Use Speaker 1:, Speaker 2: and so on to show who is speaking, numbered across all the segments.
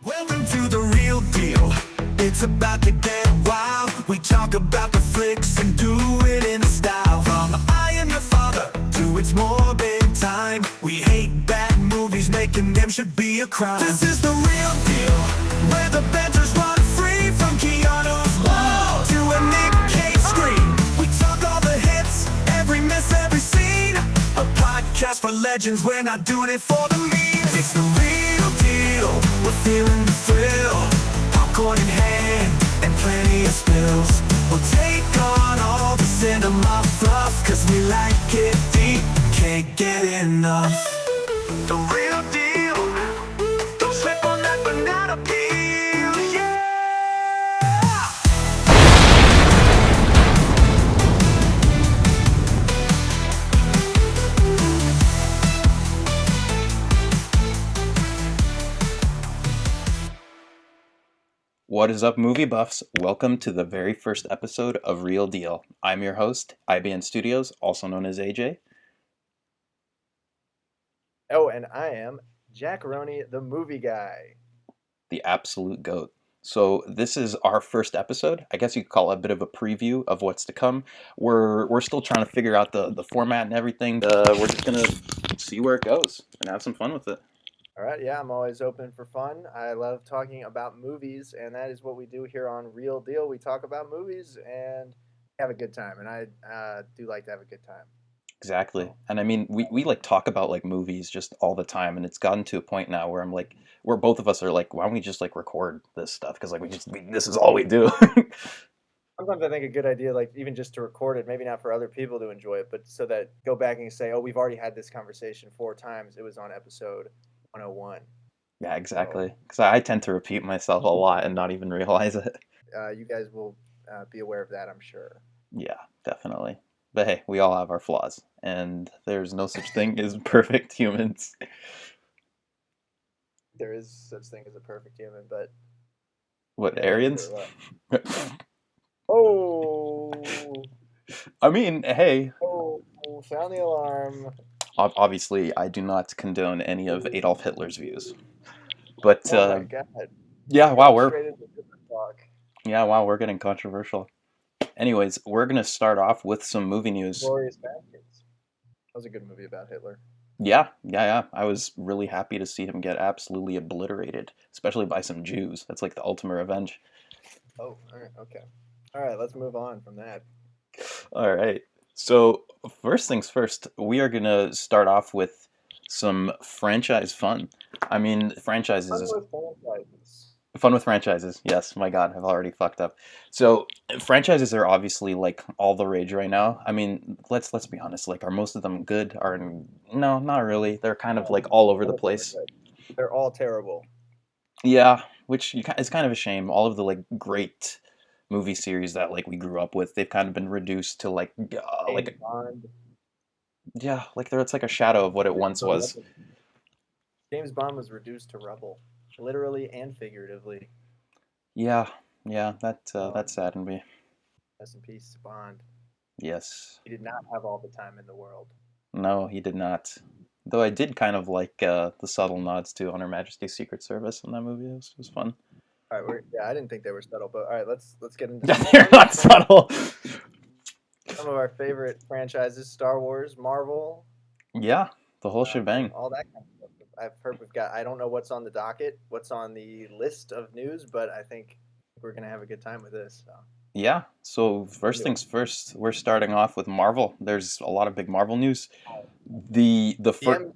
Speaker 1: Welcome to the real deal. It's about to get wild. We talk about the flicks and do it in style. From I Am Your Father to It's Morbid Time. We hate bad movies, making them should be a crime. This is the real deal, where the banters run free. From Keanu's Whoa to a Nick Cage scream. We talk all the hits, every miss, every scene. A podcast for legends, we're not doing it for the memes. It's the real deal, we're feeling the thrill. Popcorn in hand, and plenty of spills. We'll take on all the cinema fluff, cause we like it deep, can't get enough. The real deal, don't slip on that banana peel, yeah!
Speaker 2: What is up, movie buffs? Welcome to the very first episode of Real Deal. I'm your host, IBN Studios, also known as AJ.
Speaker 3: Oh, and I am Jack Roney, the movie guy.
Speaker 2: The absolute GOAT. So this is our first episode. I guess you could call it a bit of a preview of what's to come. We're still trying to figure out the format and everything. We're just gonna see where it goes and have some fun with it.
Speaker 3: All right, yeah, I'm always open for fun. I love talking about movies, and that is what we do here on Real Deal. We talk about movies and have a good time, and I do like to have a good time.
Speaker 2: Exactly. And I mean, we like talk about like movies just all the time, and it's gotten to a point now where I'm like, where both of us are like, why don't we just like record this stuff? Because like this is all we do.
Speaker 3: Sometimes I think a good idea, like even just to record it, maybe not for other people to enjoy it, but so that go back and say, oh, we've already had this conversation 4 times. It was on episode 101.
Speaker 2: Yeah, exactly. Because I tend to repeat myself a lot and not even realize it.
Speaker 3: You guys will be aware of that, I'm sure.
Speaker 2: Yeah, definitely. But hey, we all have our flaws, and there's no such thing as perfect humans.
Speaker 3: There is such thing as a perfect human, but
Speaker 2: What, Aryans?
Speaker 3: Oh,
Speaker 2: I mean, hey,
Speaker 3: oh, sound the alarm.
Speaker 2: obviously, I do not condone any of Adolf Hitler's views. But
Speaker 3: Oh my God.
Speaker 2: yeah, wow,
Speaker 3: Straight into different talk.
Speaker 2: we're getting controversial. Anyways, we're gonna start off with some movie news.
Speaker 3: Glorious Bastards. That was a good movie about Hitler.
Speaker 2: Yeah. I was really happy to see him get absolutely obliterated, especially by some Jews. That's like the ultimate revenge.
Speaker 3: Oh, all right, okay. All right, let's move on from that.
Speaker 2: All right. So, first things first, we are going to start off with some franchise fun. I mean, franchises is fun with franchises. Yes, my God, I've already fucked up. So, franchises are obviously like all the rage right now. I mean, let's be honest. Like, are most of them good? Or no, not really. They're kind of like all over the place.
Speaker 3: They're all terrible.
Speaker 2: Yeah, which it's kind of a shame. All of the like great movie series that like we grew up with, they've kind of been reduced to like
Speaker 3: Bond.
Speaker 2: yeah, like it's like a shadow of what it once was.
Speaker 3: James Bond was reduced to rubble, literally and figuratively.
Speaker 2: Yeah, that saddened me.
Speaker 3: Rest in peace, Bond.
Speaker 2: Yes.
Speaker 3: He did not have all the time in the world.
Speaker 2: No, he did not. Though I did kind of like the subtle nods to On Her Majesty's Secret Service in that movie. It was fun.
Speaker 3: All right, I didn't think they were subtle, but all right, let's get into
Speaker 2: They're not subtle.
Speaker 3: some of our favorite franchises: Star Wars, Marvel.
Speaker 2: Yeah, the whole shebang.
Speaker 3: All that kind of stuff. I've heard we've got. I don't know what's on the docket, what's on the list of news, but I think we're gonna have a good time with this. So.
Speaker 2: Yeah. So first things first, we're starting off with Marvel. There's a lot of big Marvel news. The first.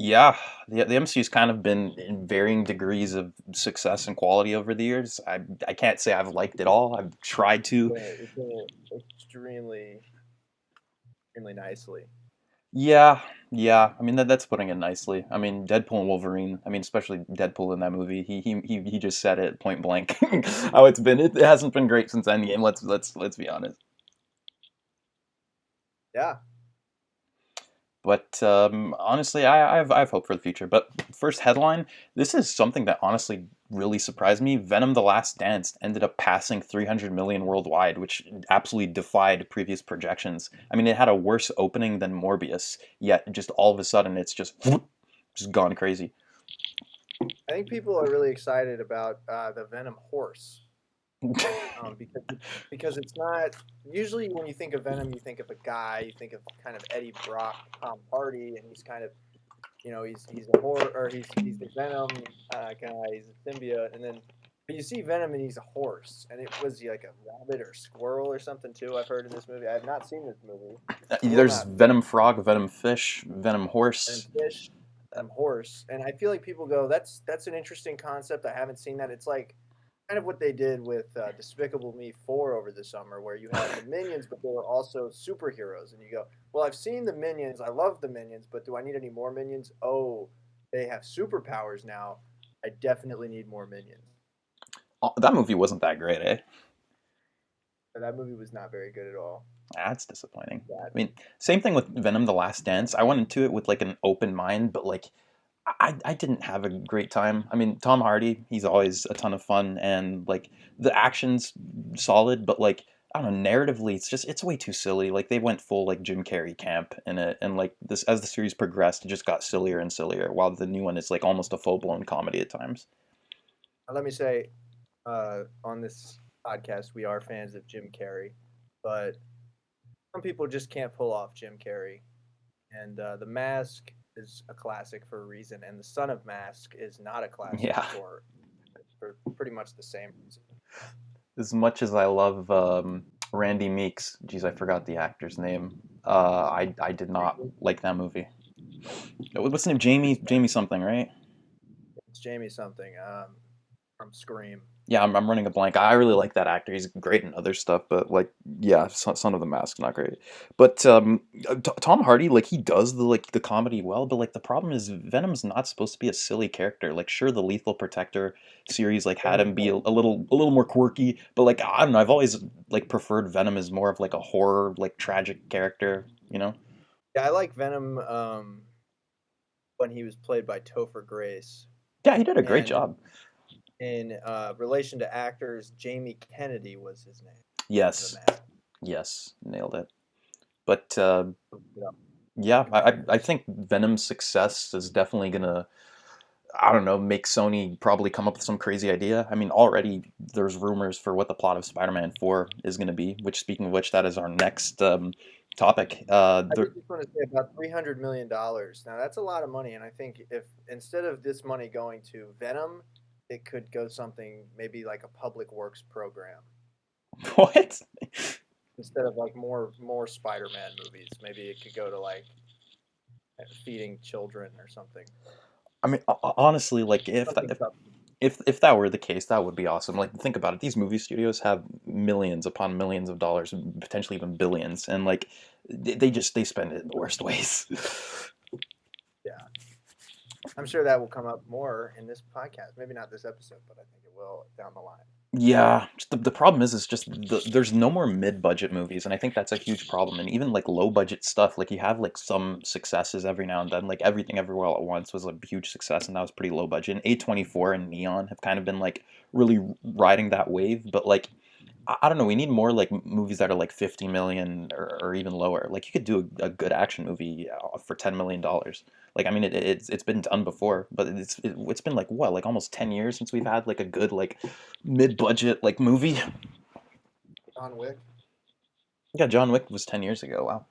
Speaker 2: Yeah, the MCU's kind of been in varying degrees of success and quality over the years. I can't say I've liked it all. I've tried to.
Speaker 3: It's been extremely nicely.
Speaker 2: Yeah. I mean that's putting it nicely. I mean Deadpool and Wolverine. I mean especially Deadpool in that movie. He just said it point blank. How it's been. It hasn't been great since Endgame. Let's be honest.
Speaker 3: Yeah.
Speaker 2: But honestly, I have hope for the future. But first headline, this is something that honestly really surprised me. Venom: The Last Dance ended up passing 300 million worldwide, which absolutely defied previous projections. I mean, it had a worse opening than Morbius, yet just all of a sudden it's just gone crazy.
Speaker 3: I think people are really excited about the Venom horse because it's not usually when you think of Venom, you think of a guy, you think of kind of Eddie Brock, Tom Hardy, and he's kind of he's a horror or he's the Venom guy, he's a symbiote, and then but you see Venom and he's a horse, and it was he like a rabbit or squirrel or something too. I've heard in this movie. I have not seen this movie. I will
Speaker 2: There's
Speaker 3: not.
Speaker 2: Venom Frog, Venom Fish, Venom
Speaker 3: Venom
Speaker 2: Horse.
Speaker 3: fish, Venom horse, and I feel like people go, that's an interesting concept. I haven't seen that. It's like kind of what they did with Despicable Me 4 over the summer, where you had the minions, but they were also superheroes. And you go, well, I've seen the minions. I love the minions, but do I need any more minions? Oh, they have superpowers now. I definitely need more minions.
Speaker 2: Oh, that movie wasn't that great, eh?
Speaker 3: But that movie was not very good at all.
Speaker 2: That's disappointing. I
Speaker 3: Bad.
Speaker 2: mean, same thing with Venom: The Last Dance. I went into it with like an open mind, but like I didn't have a great time. I mean, Tom Hardy, he's always a ton of fun, and like the action's solid, but like I don't know, narratively, it's way too silly. Like they went full like Jim Carrey camp in it, and like this as the series progressed, it just got sillier and sillier. While the new one is like almost a full blown comedy at times.
Speaker 3: Let me say, on this podcast, we are fans of Jim Carrey, but some people just can't pull off Jim Carrey. And The Mask is a classic for a reason, and The Son of Mask is not a classic
Speaker 2: Yeah.
Speaker 3: for pretty much the same reason.
Speaker 2: As much as I love Randy Meeks, geez, I forgot the actor's name. I did not like that movie. What's his name? Jamie something, right?
Speaker 3: It's Jamie something from Scream.
Speaker 2: Yeah, I'm running a blank. I really like that actor. He's great in other stuff, but like, yeah, Son of the Mask, not great. But Tom Hardy, like, he does the comedy well, but like the problem is Venom's not supposed to be a silly character. Like, sure, the Lethal Protector series like had him be a little more quirky, but like I don't know. I've always like preferred Venom as more of like a horror, like tragic character. You know?
Speaker 3: Yeah, I like Venom when he was played by Topher Grace.
Speaker 2: Yeah, he did a great
Speaker 3: And
Speaker 2: job.
Speaker 3: in relation to actors, Jamie Kennedy was his name. The
Speaker 2: Yes,
Speaker 3: Mask.
Speaker 2: yes, nailed it. But
Speaker 3: Yeah.
Speaker 2: yeah, I think Venom's success is definitely gonna, I don't know, make Sony probably come up with some crazy idea. I mean, already there's rumors for what the plot of Spider-Man 4 is gonna be, which, speaking of which, that is our next topic.
Speaker 3: I did just want to say about $300 million. Now that's a lot of money, and I think if instead of this money going to Venom, it could go something maybe like a public works program
Speaker 2: What?
Speaker 3: instead of like more Spider-Man movies. Maybe it could go to like feeding children or something.
Speaker 2: I mean, honestly, like
Speaker 3: Something tough.
Speaker 2: if that were the case, that would be awesome. Like, think about it. These movie studios have millions upon millions of dollars, potentially even billions, and like they spend it in the worst ways.
Speaker 3: Yeah, I'm sure that will come up more in this podcast. Maybe not this episode, but I think it will down the line.
Speaker 2: Yeah, just the problem is just there's no more mid-budget movies, and I think that's a huge problem. And even like low-budget stuff, like you have like some successes every now and then. Like Everything Everywhere All at Once was a huge success, and that was pretty low budget. And A24 and Neon have kind of been like really riding that wave, but like I don't know, we need more like movies that are like 50 million or even lower. Like you could do a good action movie for $10 million. Like I mean, it's been done before, but it's been like what, like almost 10 years since we've had like a good like mid-budget like movie.
Speaker 3: John Wick.
Speaker 2: Yeah, John Wick was 10 years ago. Wow.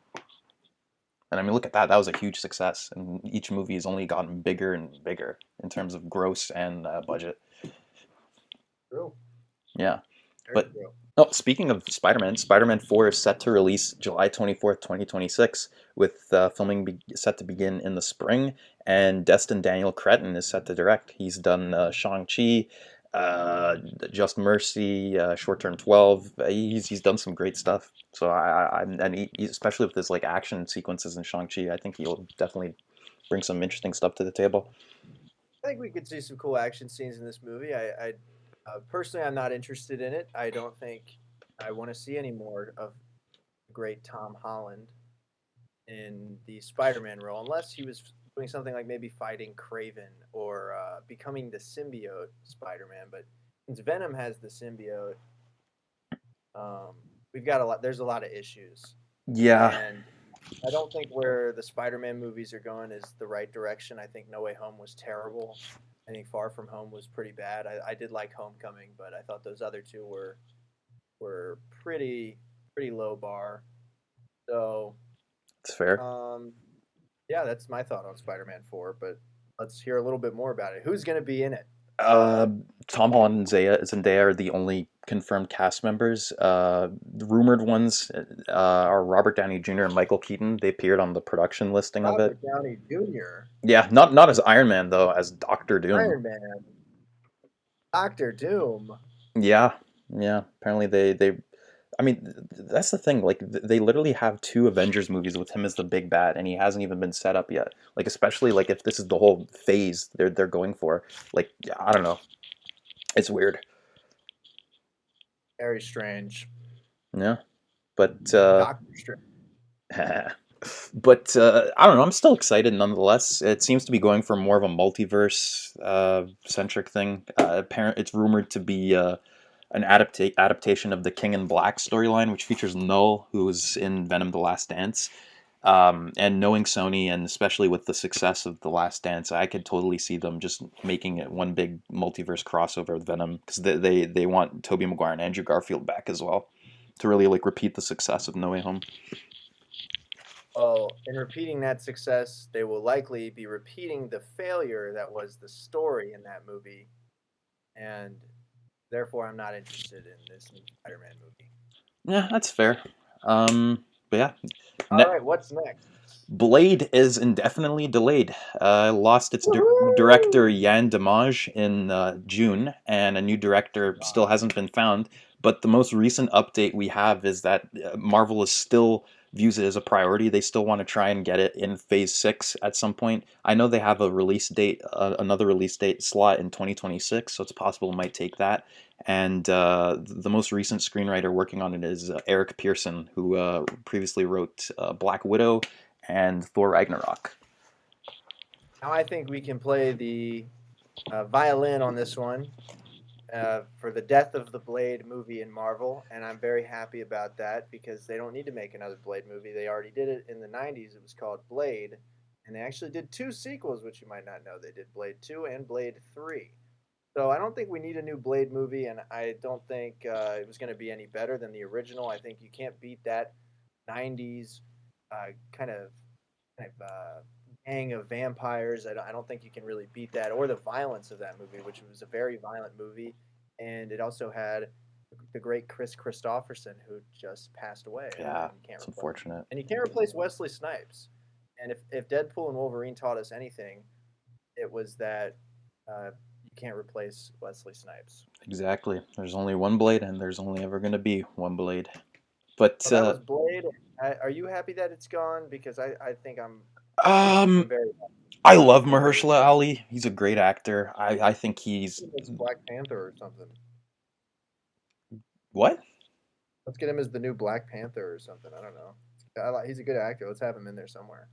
Speaker 2: And I mean, look at that. That was a huge success, and each movie has only gotten bigger and bigger in terms of gross and budget.
Speaker 3: True.
Speaker 2: Yeah,
Speaker 3: Very
Speaker 2: but
Speaker 3: true.
Speaker 2: oh, speaking of Spider-Man, Spider-Man 4 is set to release July 24th, 2026, with filming set to begin in the spring, and Destin Daniel Cretton is set to direct. He's done Shang-Chi, uh, Just Mercy, Short Term 12. He's done some great stuff. So and especially with his like action sequences in Shang-Chi, I think he'll definitely bring some interesting stuff to the table.
Speaker 3: I think we could see some cool action scenes in this movie. I personally, I'm not interested in it. I don't think I want to see any more of the great Tom Holland in the Spider-Man role, unless he was doing something like maybe fighting Craven or becoming the symbiote Spider-Man. But since Venom has the symbiote, we've got a lot. There's a lot of issues,
Speaker 2: Yeah,
Speaker 3: and I don't think where the Spider-Man movies are going is the right direction. I think No Way Home was terrible, I think Far From Home was pretty bad. I did like Homecoming, but I thought those other two were pretty low bar. So
Speaker 2: It's fair.
Speaker 3: um, yeah, that's my thought on Spider-Man 4. But let's hear a little bit more about it. Who's going to be in it?
Speaker 2: Uh, Tom Holland and Zendaya are the only confirmed cast members. The rumored ones are Robert Downey Jr. and Michael Keaton. They appeared on the production listing of it.
Speaker 3: Robert Downey Jr.,
Speaker 2: Yeah, not as Iron Man though, as Doctor Doom.
Speaker 3: Iron Man, Doctor Doom.
Speaker 2: Yeah, yeah. Apparently they. I mean, that's the thing. Like, they literally have two Avengers movies with him as the big bad, and he hasn't even been set up yet. Like, especially like if this is the whole phase they're going for. Like, I don't know. It's weird.
Speaker 3: Very strange.
Speaker 2: Yeah, but
Speaker 3: Doctor Strange.
Speaker 2: but I don't know. I'm still excited nonetheless. It seems to be going for more of a multiverse centric thing. It's rumored to be an adaptation of the King in Black storyline, which features Null, who was in Venom: The Last Dance. And knowing Sony, and especially with the success of The Last Dance, I could totally see them just making it one big multiverse crossover with Venom, because they want Tobey Maguire and Andrew Garfield back as well to really like repeat the success of No Way Home.
Speaker 3: Well, in repeating that success, they will likely be repeating the failure that was the story in that movie, and therefore I'm not interested in this new Spider-Man movie.
Speaker 2: Yeah, that's fair. But yeah,
Speaker 3: All right, what's next?
Speaker 2: Blade is indefinitely delayed. Lost its
Speaker 3: Woohoo!
Speaker 2: director Yann Damage in June, and a new director still hasn't been found. But the most recent update we have is that Marvel is still views it as a priority. They still want to try and get it in Phase 6 at some point. I know they have a release date, another release date slot in 2026, so it's possible it might take that. And the most recent screenwriter working on it is Eric Pearson, who previously wrote Black Widow and Thor Ragnarok.
Speaker 3: Now I think we can play the violin on this one for the death of the Blade movie in Marvel, and I'm very happy about that because they don't need to make another Blade movie. They already did it in the 90s. It was called Blade, and they actually did two sequels, which you might not know. They did Blade 2 and Blade 3. So I don't think we need a new Blade movie, and I don't think it was going to be any better than the original. I think you can't beat that 90s kind of gang of vampires. I don't think you can really beat that, or the violence of that movie, which was a very violent movie, and it also had the great Chris Christopherson, who just passed away.
Speaker 2: Yeah,
Speaker 3: you can't
Speaker 2: it's
Speaker 3: replace,
Speaker 2: unfortunate.
Speaker 3: and you can't replace Wesley Snipes. And if Deadpool and Wolverine taught us anything, it was that you can't replace Wesley Snipes.
Speaker 2: Exactly. There's only one Blade, and there's only ever going to be one Blade. But
Speaker 3: So that was Blade. Are you happy that it's gone? Because I think I'm very happy.
Speaker 2: I love Mahershala Ali. He's a great actor. I think he's
Speaker 3: It's Black Panther or something.
Speaker 2: what?
Speaker 3: Let's get him as the new Black Panther or something. I don't know. He's a good actor. Let's have him in there somewhere.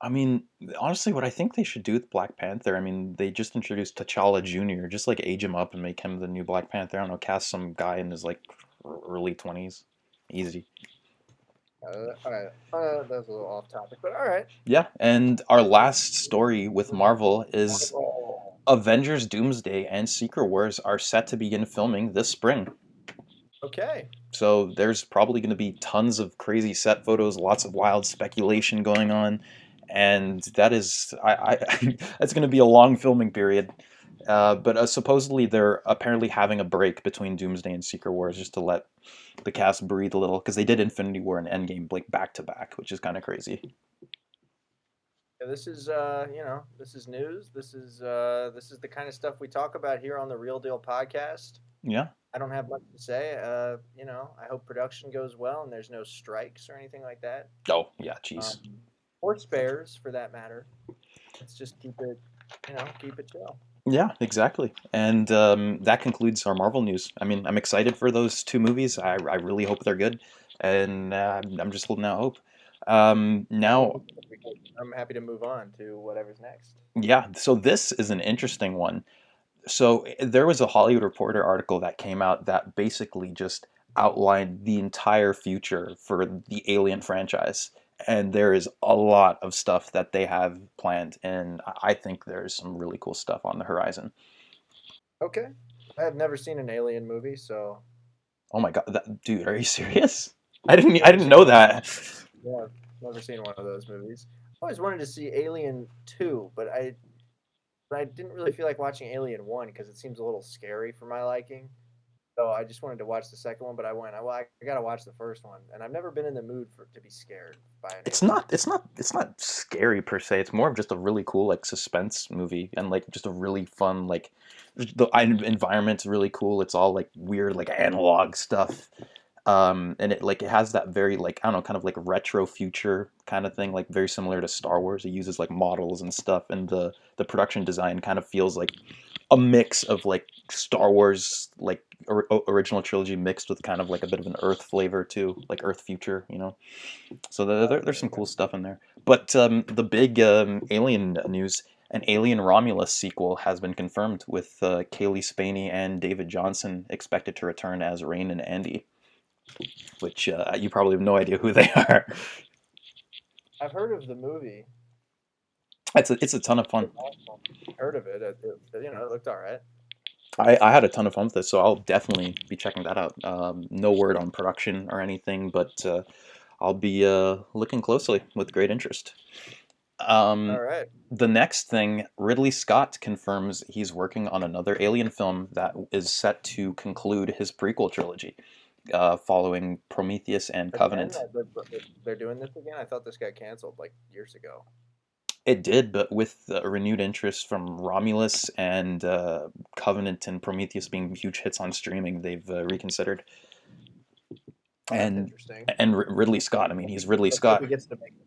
Speaker 2: I mean, honestly, what I think they should do with Black Panther, I mean, they just introduced T'Challa Jr., just like age him up and make him the new Black Panther. I don't know, cast some guy in his like early 20s. Easy.
Speaker 3: All right. That's a little off topic, but all right.
Speaker 2: Yeah, and our last story with Marvel is Avengers Doomsday and Secret Wars are set to begin filming this spring.
Speaker 3: Okay.
Speaker 2: So there's probably going to be tons of crazy set photos, lots of wild speculation going on, and that is that's going to be a long filming period. But supposedly they're apparently having a break between Doomsday and Secret Wars just to let the cast breathe a little, because they did Infinity War and Endgame like back to back, which is kind of crazy.
Speaker 3: Yeah, this is this is news. This is the kind of stuff we talk about here on the Real Deal podcast.
Speaker 2: Yeah.
Speaker 3: I don't have much to say. I hope production goes well and there's no strikes or anything like that.
Speaker 2: Oh yeah, jeez.
Speaker 3: Or spares for that matter. Let's just keep it, keep it chill.
Speaker 2: Yeah, exactly. And that concludes our Marvel news. I mean, I'm excited for those two movies. I really hope they're good, and I'm just holding out hope. Now,
Speaker 3: I'm happy to move on to whatever's next.
Speaker 2: yeah, so this is an interesting one. So there was a Hollywood Reporter article that came out that basically just outlined the entire future for the Alien franchise. and there is a lot of stuff that they have planned, and I think there's some really cool stuff on the horizon.
Speaker 3: Okay. I have never seen an Alien movie, so
Speaker 2: Oh my God, dude, are you serious? I
Speaker 3: never
Speaker 2: didn't
Speaker 3: seen
Speaker 2: know
Speaker 3: one.
Speaker 2: that.
Speaker 3: Yeah, never seen one of those movies. I always wanted to see Alien 2, but I didn't really feel like watching Alien 1 because it seems a little scary for my liking. So I just wanted to watch the second one, but I gotta watch the first one, and I've never been in the mood for to be scared by an
Speaker 2: It's
Speaker 3: alien.
Speaker 2: not it's not scary per se. It's more of just a really cool like suspense movie and like just a really fun like the environment's really cool. It's all like weird like analog stuff. And it has that very like I don't know kind of like retro future kind of thing like very similar to Star Wars. It uses like models and stuff, and the production design kind of feels like a mix of like Star Wars like original trilogy mixed with kind of like a bit of an Earth flavor too, like Earth future, you know. So there's some
Speaker 3: Okay.
Speaker 2: cool stuff in there. But the big Alien news, an Alien Romulus sequel has been confirmed with Kaylee Spaney and David Johnson expected to return as Rain and Andy, which you probably have no idea who they are.
Speaker 3: I've heard of the movie.
Speaker 2: It's a ton of fun.
Speaker 3: Heard of it. It looked all right.
Speaker 2: I had a ton of fun with this, so I'll definitely be checking that out. No word on production or anything, but I'll be looking closely with great interest.
Speaker 3: All
Speaker 2: Um,
Speaker 3: right.
Speaker 2: the next thing, Ridley Scott confirms he's working on another Alien film that is set to conclude his prequel trilogy, following Prometheus and
Speaker 3: Again,
Speaker 2: Covenant.
Speaker 3: they're doing this again. I thought this got canceled like years ago.
Speaker 2: It did, but with renewed interest from Romulus and Covenant and Prometheus being huge hits on streaming, they've reconsidered.
Speaker 3: Oh, that's
Speaker 2: And
Speaker 3: interesting.
Speaker 2: Ridley Scott, I mean, he's Ridley
Speaker 3: Let's hope
Speaker 2: Scott.
Speaker 3: he gets to make it.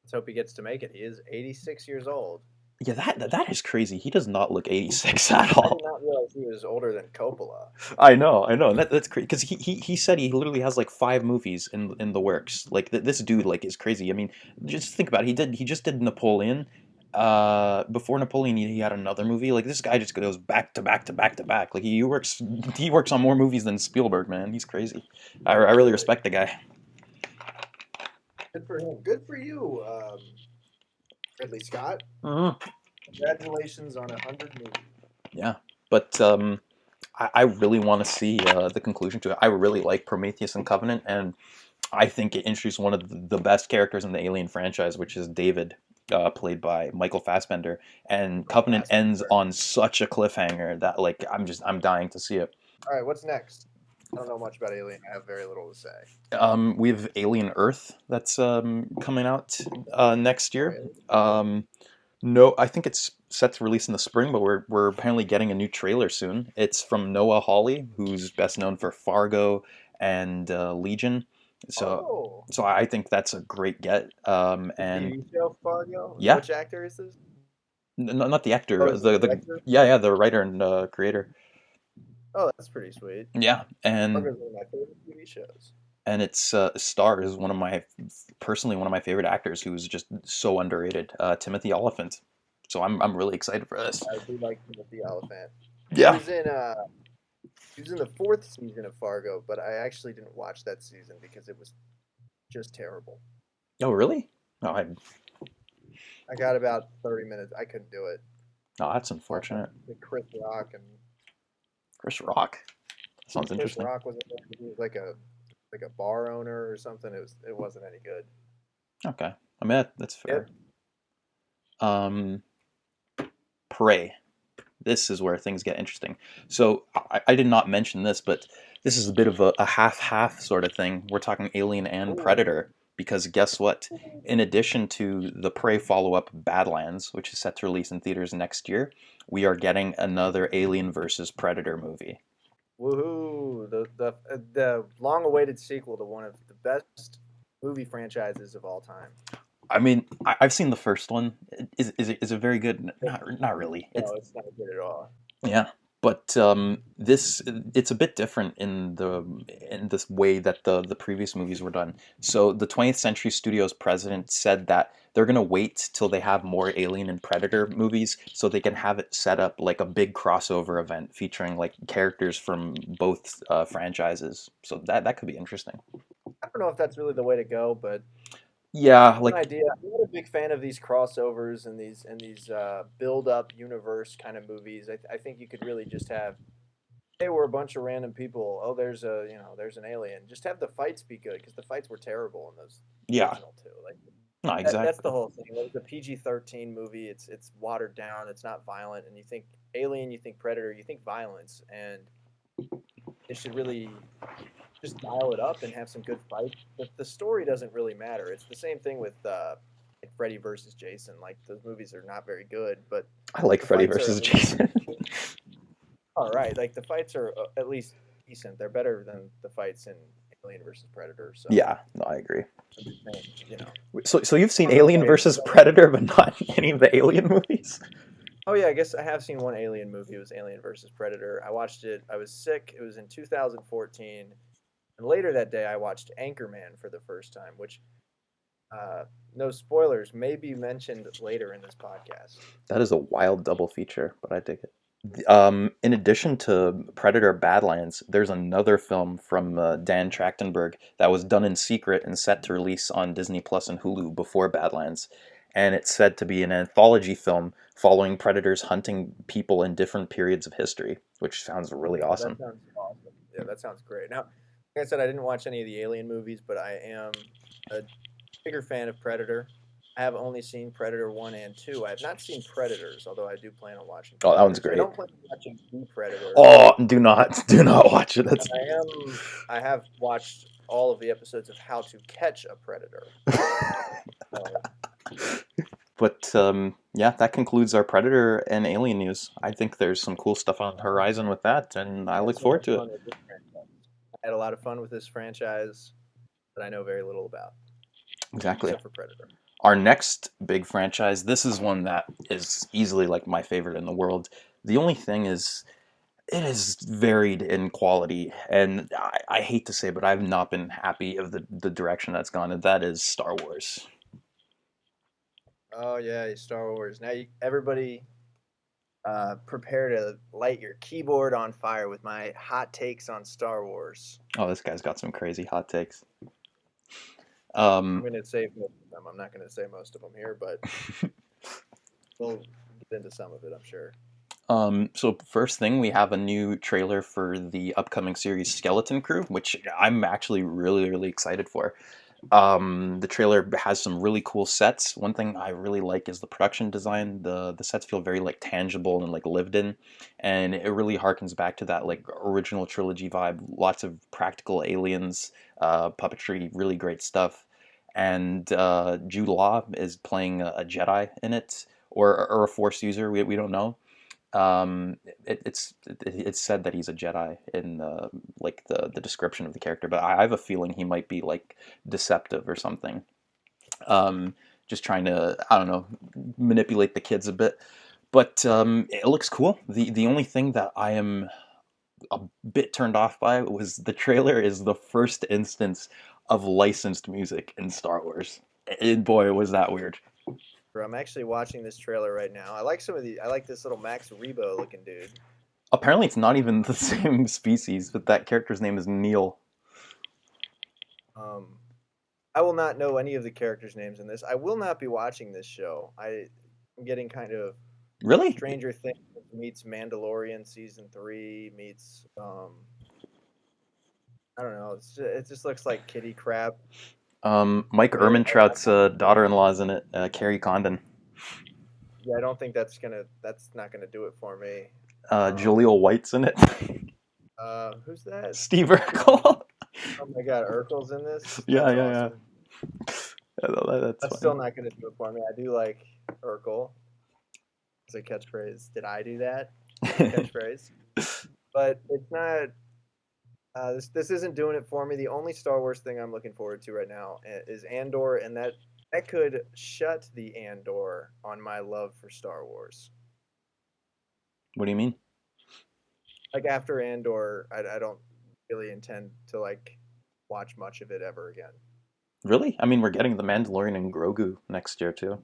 Speaker 3: Let's hope he gets to make it. He is 86 years old.
Speaker 2: Yeah, that is crazy. He does not look 86 at
Speaker 3: I did
Speaker 2: all.
Speaker 3: not realize he was older than Coppola.
Speaker 2: I know. That's crazy because he said he literally has like 5 movies in the works. Like this dude like is crazy. I mean, just think about it. He just did Napoleon. Before Napoleon, he had another movie. Like this guy just goes back to back to back to back. Like he works on more movies than Spielberg, man. He's crazy. I really
Speaker 3: Really.
Speaker 2: respect the guy.
Speaker 3: Good for him. Good for you, Ridley Scott.
Speaker 2: Mhm.
Speaker 3: Congratulations on 100 movies.
Speaker 2: Yeah, but I really want to see the conclusion to it. I really like Prometheus and Covenant, and I think it introduced one of the best characters in the Alien franchise, which is David, played by Michael Fassbender. And Covenant ends
Speaker 3: Fassbender.
Speaker 2: on such a cliffhanger that like I'm dying to see it.
Speaker 3: All right, what's next? I don't know much about Alien. I have very little to say.
Speaker 2: We have Alien Earth that's coming out next year.
Speaker 3: Really?
Speaker 2: No, I think it's set to release in the spring, but we're apparently getting a new trailer soon. It's from Noah Hawley, who's best known for Fargo and Legion. So
Speaker 3: Oh,
Speaker 2: so I think that's a great get.
Speaker 3: the
Speaker 2: And
Speaker 3: TV show Fargo.
Speaker 2: yeah,
Speaker 3: Which actor is this?
Speaker 2: not the actor,
Speaker 3: Oh, is it the
Speaker 2: the
Speaker 3: director?
Speaker 2: yeah, the writer and creator.
Speaker 3: Oh, that's pretty sweet.
Speaker 2: Yeah,
Speaker 3: Fargo's one of my favorite TV shows.
Speaker 2: it's Star is personally one of my favorite actors who's just so underrated. Timothy Oliphant. So I'm really excited for this.
Speaker 3: I do like Timothy Oliphant. He
Speaker 2: Yeah.
Speaker 3: was in he was in the fourth season of Fargo, but I actually didn't watch that season because it was just terrible.
Speaker 2: Oh, really? Oh,
Speaker 3: I got about 30 minutes. I couldn't do it.
Speaker 2: oh, that's unfortunate.
Speaker 3: With Chris Rock and
Speaker 2: Chris Rock. Sounds
Speaker 3: Chris
Speaker 2: interesting.
Speaker 3: Rock was in it. He was like a bar owner or something. It wasn't any good.
Speaker 2: Okay. I mean, that's fair.
Speaker 3: Yep.
Speaker 2: Prey. This is where things get interesting. So I did not mention this, but this is a bit of a half-half sort of thing. We're talking Alien and
Speaker 3: Ooh.
Speaker 2: Predator, because guess what? In addition to the Prey follow-up Badlands, which is set to release in theaters next year, we are getting another Alien versus Predator movie.
Speaker 3: Woohoo! The long-awaited sequel to one of the best movie franchises of all time.
Speaker 2: I mean, I've seen the first one. Is it very good? Not really.
Speaker 3: No, it's not good at all.
Speaker 2: Yeah, but it's a bit different in this way that the previous movies were done. So the 20th Century Studios president said that they're gonna wait till they have more Alien and Predator movies so they can have it set up like a big crossover event featuring like characters from both franchises. So that could be interesting.
Speaker 3: I don't know if that's really the way to go, but
Speaker 2: Yeah,
Speaker 3: An
Speaker 2: like
Speaker 3: idea. I'm not a big fan of these crossovers and these build up universe kind of movies. I think you could really just have, hey, we're a bunch of random people. Oh, there's an alien. Just have the fights be good because the fights were terrible in those
Speaker 2: yeah,
Speaker 3: original two. Like
Speaker 2: no,
Speaker 3: that's the
Speaker 2: exactly.
Speaker 3: whole thing. It was a PG-13 movie. It's watered down. It's not violent. And you think Alien, you think Predator, you think violence, and it should really just dial it up and have some good fights. But the story doesn't really matter. It's the same thing with like Freddy versus Jason. Like those movies are not very good, but
Speaker 2: I like
Speaker 3: the
Speaker 2: Freddy
Speaker 3: fights are
Speaker 2: versus
Speaker 3: at least
Speaker 2: Jason.
Speaker 3: all right. Like the fights are at least decent. They're better than the fights in Alien versus Predator. So
Speaker 2: Yeah, no, I agree.
Speaker 3: I'm just saying,
Speaker 2: So you've seen
Speaker 3: on the
Speaker 2: Alien
Speaker 3: way.
Speaker 2: versus Predator, but not any of the Alien movies?
Speaker 3: Oh yeah, I guess I have seen one Alien movie. It was Alien versus Predator. I watched it. I was sick. It was in 2014, and later that day I watched Anchorman for the first time, which uh, no spoilers may be mentioned later in this podcast.
Speaker 2: That is a wild double feature, but I dig it. In addition to Predator Badlands, there's another film from Dan Trachtenberg that was done in secret and set to release on Disney Plus and Hulu before Badlands. And it's said to be an anthology film following predators hunting people in different periods of history, which sounds really
Speaker 3: Oh, that
Speaker 2: awesome.
Speaker 3: sounds awesome. Yeah, that sounds great. Now, like I said, I didn't watch any of the Alien movies, but I am a bigger fan of Predator. I have only seen Predator 1 and 2. I have not seen Predators, although I do plan on watching
Speaker 2: Oh, that one's
Speaker 3: Predators. I
Speaker 2: great.
Speaker 3: don't plan on watching The Predator.
Speaker 2: Oh, do not watch it. That's
Speaker 3: I have watched all of the episodes of How to Catch a Predator. So,
Speaker 2: But yeah, that concludes our Predator and Alien news. I think there's some cool stuff on the horizon with that, and I
Speaker 3: I had
Speaker 2: look
Speaker 3: so
Speaker 2: forward
Speaker 3: much
Speaker 2: to it.
Speaker 3: fun with this franchise. I had a lot of fun with this franchise that I know very little about,
Speaker 2: Exactly.
Speaker 3: except for Predator.
Speaker 2: Our next big franchise, this is one that is easily like my favorite in the world. The only thing is, it is varied in quality, and I hate to say, but I've not been happy of the direction that's gone, and that is Star Wars.
Speaker 3: Oh yeah, Star Wars. Now everybody prepare to light your keyboard on fire with my hot takes on Star Wars.
Speaker 2: Oh, this guy's got some crazy hot takes.
Speaker 3: I'm going to save most of them. I'm not going to say most of them here, but we'll get into some of it, I'm sure.
Speaker 2: So first thing, we have a new trailer for the upcoming series Skeleton Crew, which I'm actually really, really excited for. The trailer has some really cool sets. One thing I really like is the production design. The sets feel very like tangible and like lived in, and it really harkens back to that like original trilogy vibe. Lots of practical aliens, puppetry, really great stuff. And Jude Law is playing a Jedi in it, or a Force user. We don't know. It's said that he's a Jedi in the description of the character, but I have a feeling he might be like deceptive or something. Um, just trying to, I don't know, manipulate the kids a bit. But it looks cool. The only thing that I am a bit turned off by was the trailer is the first instance of licensed music in Star Wars. And boy, was that weird.
Speaker 3: I'm actually watching this trailer right now. I like some of the. I like this little Max Rebo looking dude.
Speaker 2: Apparently, it's not even the same species, but that character's name is Neil.
Speaker 3: Um, I will not know any of the characters' names in this. I will not be watching this show. I'm getting kind of
Speaker 2: Really?
Speaker 3: Stranger Things meets Mandalorian season 3 meets I don't know. It just looks like kitty crap.
Speaker 2: Mike
Speaker 3: I mean,
Speaker 2: Ehrmantraut's daughter-in-law is in it, Carrie Condon.
Speaker 3: yeah, I don't think that's not gonna do it for me.
Speaker 2: Jaleel White's in it.
Speaker 3: Who's that?
Speaker 2: Steve Urkel.
Speaker 3: Oh my God, Urkel's in this.
Speaker 2: Yeah,
Speaker 3: That's
Speaker 2: yeah,
Speaker 3: awesome.
Speaker 2: yeah. That's
Speaker 3: That's
Speaker 2: fine.
Speaker 3: still not gonna do it for me. I do like Urkel as a catchphrase. Did I do that? Catchphrase, but it's not. This isn't doing it for me. The only Star Wars thing I'm looking forward to right now is Andor, and that could shut the Andor on my love for Star Wars.
Speaker 2: What do you mean?
Speaker 3: Like after Andor, I don't really intend to like watch much of it ever again.
Speaker 2: Really? I mean, we're getting the Mandalorian and Grogu next year too.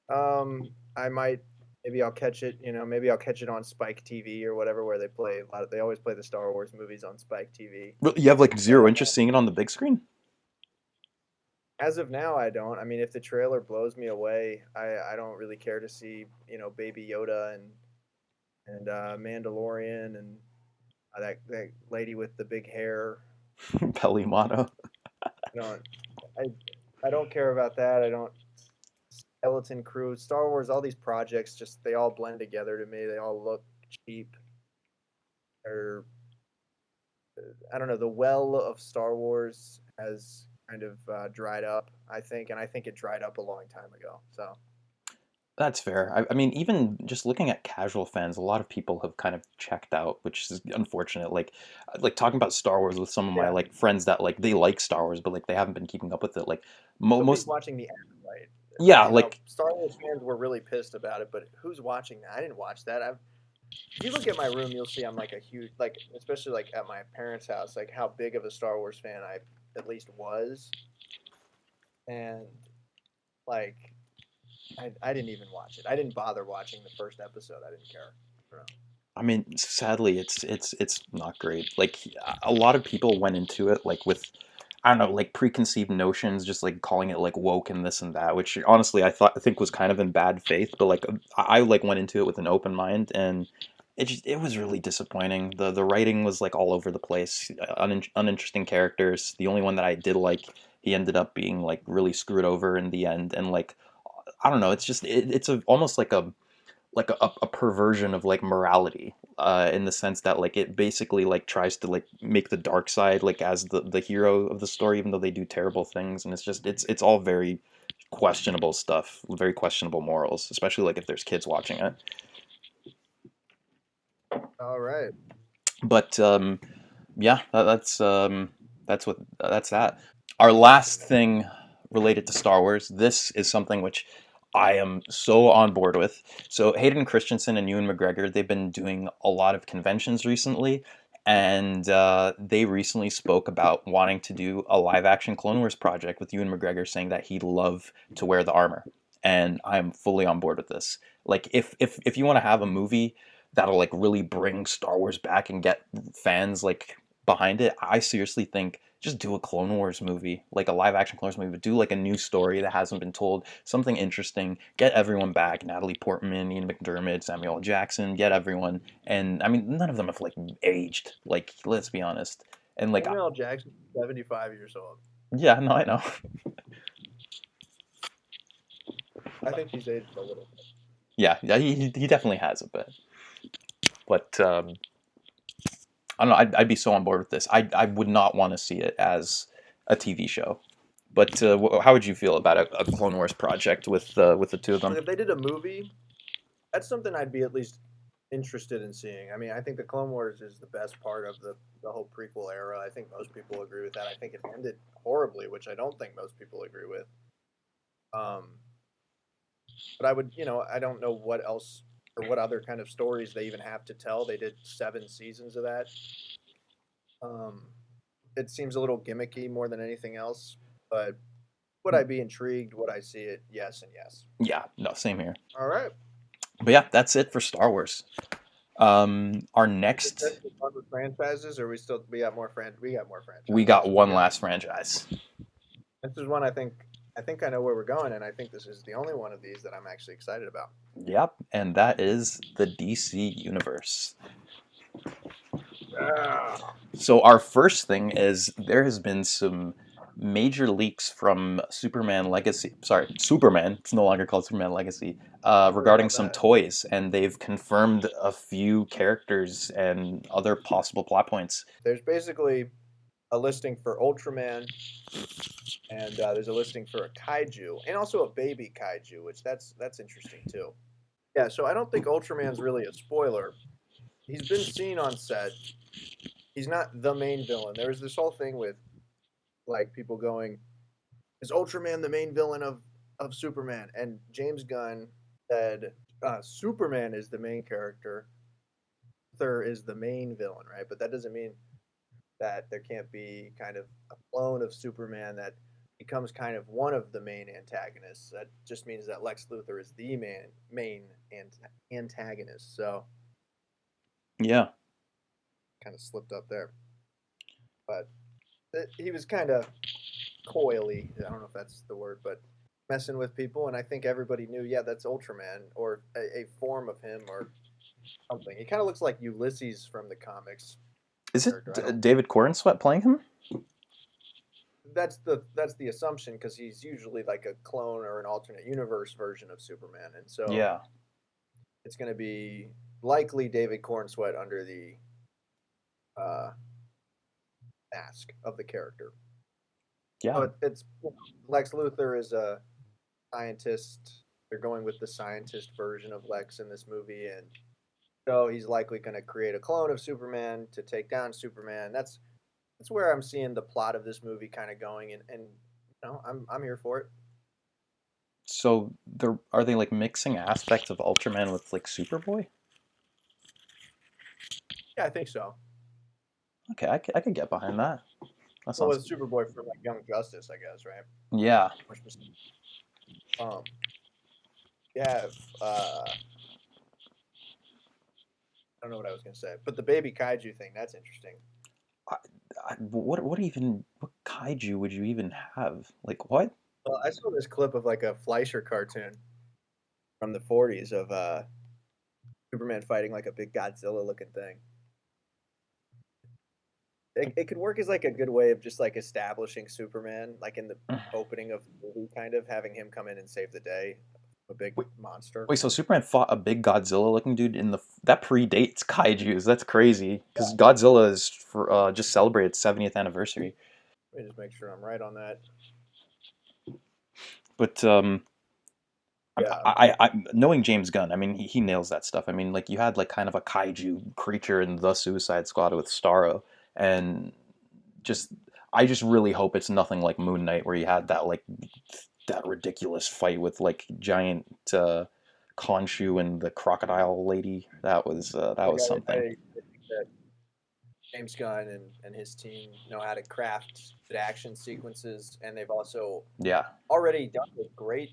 Speaker 3: I might maybe I'll catch it. Maybe I'll catch it on Spike TV or whatever, where they play a lot. They always play the Star Wars movies on Spike TV.
Speaker 2: You have like zero interest seeing it on the big screen?
Speaker 3: As of now, I don't. I mean, if the trailer blows me away, I don't really care to see Baby Yoda and Mandalorian and that lady with the big hair.
Speaker 2: Pelimano.
Speaker 3: I don't I I don't care about that. I don't Skeleton Crew, Star Wars, all these projects just they all blend together to me. They all look cheap. Or I don't know. The well of Star Wars has kind of dried up, I think, and I think it dried up a long time ago. So
Speaker 2: That's fair. I mean, even just looking at casual fans, a lot of people have kind of checked out, which is unfortunate. Like talking about Star Wars with some of my
Speaker 3: yeah,
Speaker 2: like friends that like they like Star Wars, but like they haven't been keeping up with it. Like
Speaker 3: nobody's
Speaker 2: most,
Speaker 3: watching the Acolyte.
Speaker 2: yeah, like
Speaker 3: Star Wars fans were really pissed about it, but who's watching that? I didn't watch that. If you look at my room, you'll see I'm like a huge, like, especially like at my parents' house, like how big of a Star Wars fan I at least was, and like I didn't even watch it. I didn't bother watching the first episode. I didn't care. I don't know.
Speaker 2: I mean, sadly, it's not great. Like a lot of people went into it like with I don't know, like preconceived notions, just like calling it like woke and this and that, which honestly I think was kind of in bad faith. But like I like went into it with an open mind, and it was really disappointing. The writing was like all over the place, uninteresting characters. The only one that I did like, he ended up being like really screwed over in the end, and like I don't know, it's just it's almost like a perversion of like morality in the sense that like it basically like tries to like make the dark side like as the hero of the story, even though they do terrible things, and it's all very questionable stuff, very questionable morals, especially like if there's kids watching it.
Speaker 3: All right.
Speaker 2: But yeah, that's what that's that. Our last thing related to Star Wars, this is something which I am so on board with. So Hayden Christensen and Ewan McGregor, they've been doing a lot of conventions recently, and they recently spoke about wanting to do a live action Clone Wars project with Ewan McGregor, saying that he'd love to wear the armor, and I'm fully on board with this. Like if you want to have a movie that'll like really bring Star Wars back and get fans like behind it, I seriously think just do a Clone Wars movie, like a live action Clone Wars movie, but do like a new story that hasn't been told, something interesting, get everyone back, Natalie Portman, Ian McDermott, Samuel L. Jackson, get everyone. And I mean, none of them have like aged, like let's be honest. And like,
Speaker 3: Samuel L. Jackson, 75 years old.
Speaker 2: yeah, no, I know.
Speaker 3: I think he's aged a little bit.
Speaker 2: Yeah, he definitely has a bit. But I don't know, I'd be so on board with this. I would not want to see it as a TV show. But how would you feel about a Clone Wars project with the two of them?
Speaker 3: Like if they did a movie, that's something I'd be at least interested in seeing. I mean, I think the Clone Wars is the best part of the whole prequel era. I think most people agree with that. I think it ended horribly, which I don't think most people agree with. Um, but I would, I don't know what else or what other kind of stories they even have to tell. They did 7 seasons of that. Um, it seems a little gimmicky more than anything else, but would I be intrigued? Would I see it? Yes and yes.
Speaker 2: Yeah, no, same here.
Speaker 3: All right.
Speaker 2: But yeah, that's it for Star Wars. Our next,
Speaker 3: Is this fun with franchises, or we got more franchises.
Speaker 2: we got one last franchise.
Speaker 3: This is one I think I know where we're going, and I think this is the only one of these that I'm actually excited about.
Speaker 2: Yep, and that is the DC universe.
Speaker 3: Yeah.
Speaker 2: So our first thing is there has been some major leaks from Superman Legacy. Sorry, Superman. It's no longer called Superman Legacy. Regarding some toys, and they've confirmed a few characters and other possible plot points.
Speaker 3: There's basically a listing for Ultraman, and there's a listing for a kaiju, and also a baby kaiju, which that's interesting too. Yeah, so I don't think Ultraman's really a spoiler. He's been seen on set. He's not the main villain. There was this whole thing with like people going, "Is Ultraman the main villain of Superman?" And James Gunn said, "Superman is the main character. Luthor is the main villain, right? But that doesn't mean that there can't be kind of a clone of Superman that becomes kind of one of the main antagonists. That just means that Lex Luthor is the main antagonist." So
Speaker 2: Yeah,
Speaker 3: kind of slipped up there, but he was kind of coyly. I don't know if that's the word, but messing with people. And I think everybody knew, yeah, that's Ultraman or a form of him or something. He kind of looks like Ulysses from the comics
Speaker 2: Is it
Speaker 3: character. I don't.
Speaker 2: David Cornsweet playing him?
Speaker 3: That's the assumption because he's usually like a clone or an alternate universe version of Superman, and so
Speaker 2: Yeah.
Speaker 3: it's going to be likely David Cornsweet under the uh, mask of the character.
Speaker 2: Yeah.
Speaker 3: So it's Lex Luthor is a scientist. They're going with the scientist version of Lex in this movie, and so he's likely going to create a clone of Superman to take down Superman. That's where I'm seeing the plot of this movie kind of going, and I'm here for it.
Speaker 2: So are they like mixing aspects of Ultraman with like Superboy?
Speaker 3: Yeah, I think so.
Speaker 2: Okay, I could get behind that. That
Speaker 3: Well,
Speaker 2: sounds.
Speaker 3: with Superboy from like Young Justice, I guess, right?
Speaker 2: Yeah.
Speaker 3: More specific. Um, yeah. I don't know what I was gonna say, but the baby kaiju thing—that's interesting.
Speaker 2: I, what kaiju would you even have? Like what?
Speaker 3: Well, I saw this clip of like a Fleischer cartoon from the '40s of Superman fighting like a big Godzilla-looking thing. It could work as like a good way of just like establishing Superman, like in the opening of the movie, kind of having him come in and save the day, a big
Speaker 2: Wait,
Speaker 3: monster.
Speaker 2: wait, so Superman fought a big Godzilla-looking dude in the that predates kaiju's. That's crazy
Speaker 3: Yeah,
Speaker 2: because Godzilla is for just celebrated its 70th anniversary.
Speaker 3: let me just make sure I'm right on that.
Speaker 2: But
Speaker 3: Yeah,
Speaker 2: knowing James Gunn, I mean, he nails that stuff. I mean, like you had like kind of a kaiju creature in the Suicide Squad with Starro, and just I just really hope it's nothing like Moon Knight, where you had that like that ridiculous fight with like giant Khonshu and the crocodile lady. That was
Speaker 3: I
Speaker 2: something.
Speaker 3: think that James Gunn and his team know how to craft the action sequences, and they've also
Speaker 2: Yeah,
Speaker 3: already done a great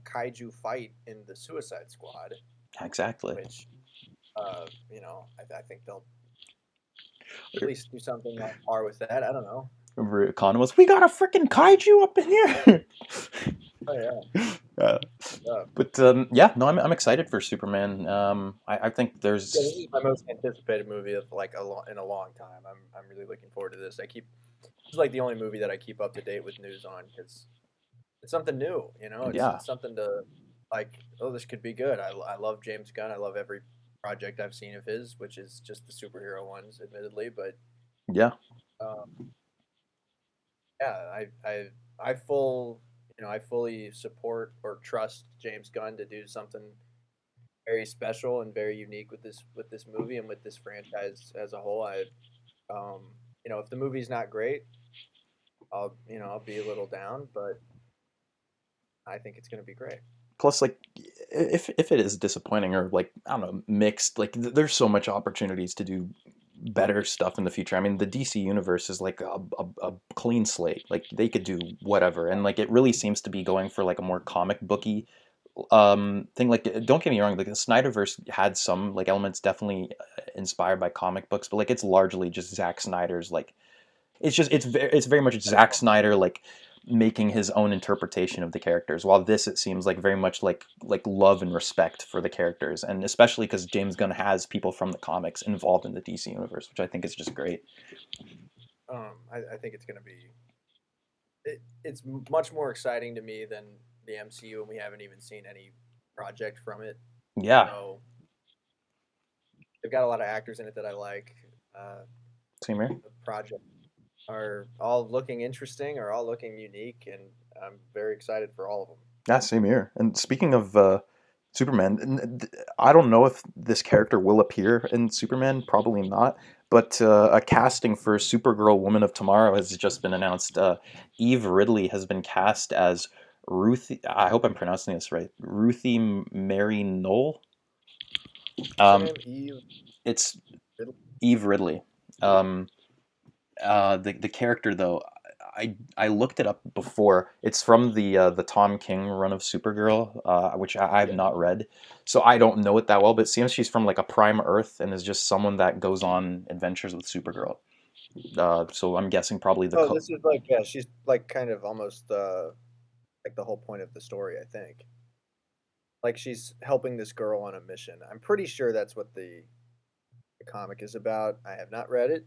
Speaker 3: kaiju fight in the Suicide Squad,
Speaker 2: exactly.
Speaker 3: which I think they'll at least do something on par with that. I don't know.
Speaker 2: Remember Con was, we got a freaking kaiju up in here.
Speaker 3: Oh yeah,
Speaker 2: uh,
Speaker 3: yeah.
Speaker 2: but yeah, no, I'm excited for Superman. I think
Speaker 3: Yeah, this
Speaker 2: there's
Speaker 3: is my most anticipated movie of like in a long time. I'm really looking forward to this. This is like the only movie that I keep up to date with news on because it's something new.
Speaker 2: yeah,
Speaker 3: It's something to like. Oh, this could be good. I love James Gunn. I love every project I've seen of his, which is just the superhero ones, admittedly. But
Speaker 2: yeah.
Speaker 3: um, yeah, I full I fully support or trust James Gunn to do something very special and very unique with this movie and with this franchise as a whole. Um, if the movie's not great, I'll be a little down, but I think it's going to be great.
Speaker 2: Plus, like, if it is disappointing or like I don't know, mixed, like there's so much opportunities to do better stuff in the future. I mean, the DC universe is like a clean slate. Like they could do whatever, and like it really seems to be going for like a more comic booky thing. Like don't get me wrong, like the Snyderverse had some like elements definitely inspired by comic books, but like it's largely just Zack Snyder's like it's very much Zack Snyder like making his own interpretation of the characters. While this, it seems like very much like love and respect for the characters, and especially because James Gunn has people from the comics involved in the DC universe, which I think is just great.
Speaker 3: I think it's going to be it's much more exciting to me than the MCU, and we haven't even seen any project from it.
Speaker 2: Yeah,
Speaker 3: So they've got a lot of actors in it that I like.
Speaker 2: same here.
Speaker 3: The project are all looking interesting, are all looking unique, and I'm very excited for all of them.
Speaker 2: Yeah, same here. And speaking of Superman, I don't know if this character will appear in Superman. Probably not. But a casting for Supergirl Woman of Tomorrow has just been announced. Eve Ridley has been cast as Ruthie. I hope I'm pronouncing this right. Ruthie Mary Knoll.
Speaker 3: What's her
Speaker 2: Um,
Speaker 3: name? Eve.
Speaker 2: it's
Speaker 3: Ridley?
Speaker 2: Eve Ridley. Um, the character though, I looked it up before. It's from the Tom King run of Supergirl, which I've
Speaker 3: Yeah.
Speaker 2: not read, so I don't know it that well. But it seems she's from like a Prime Earth and is just someone that goes on adventures with Supergirl. So I'm guessing probably the.
Speaker 3: Oh, this is like, yeah, she's like kind of almost like the whole point of the story, I think. Like she's helping this girl on a mission. I'm pretty sure that's what the comic is about. I have not read it.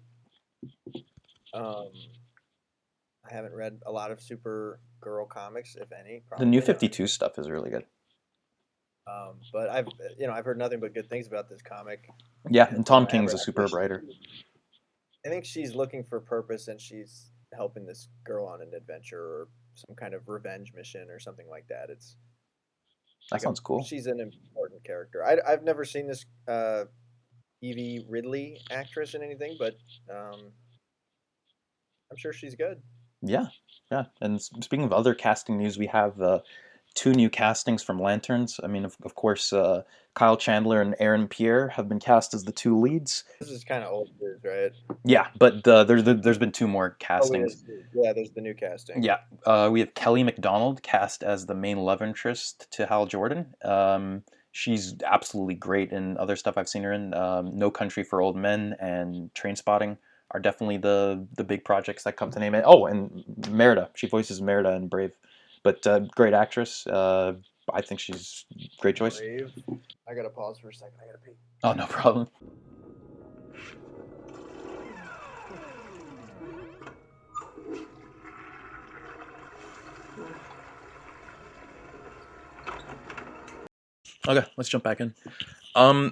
Speaker 3: Um, I haven't read a lot of Supergirl comics, if any.
Speaker 2: The New
Speaker 3: Probably none.
Speaker 2: 52 stuff is really good.
Speaker 3: But I've heard nothing but good things about this comic.
Speaker 2: Yeah, and Tom
Speaker 3: I have
Speaker 2: King's a
Speaker 3: read-
Speaker 2: superb writer.
Speaker 3: I think she's looking for purpose, and she's helping this girl on an adventure or some kind of revenge mission or something like that. It's
Speaker 2: That
Speaker 3: like
Speaker 2: sounds cool.
Speaker 3: she's an important character. I've never seen this Evie Ridley actress in anything, but I'm sure she's good.
Speaker 2: Yeah, yeah. And speaking of other casting news, we have two new castings from Lanterns. I mean, of course, Kyle Chandler and Aaron Pierre have been cast as the two leads.
Speaker 3: This is kind of old news, right?
Speaker 2: Yeah, but there's been two more
Speaker 3: Oh,
Speaker 2: castings.
Speaker 3: yeah, there's the new casting.
Speaker 2: Yeah, we have Kelly MacDonald cast as the main love interest to Hal Jordan. She's absolutely great in other stuff I've seen her in. No Country for Old Men and Trainspotting are definitely the big projects that come to name it. Oh, and Merida. She voices Merida in Brave. But great actress. I think she's great choice.
Speaker 3: Brave. I gotta pause for a second. I gotta pee.
Speaker 2: Oh, no problem. Okay, let's jump back in.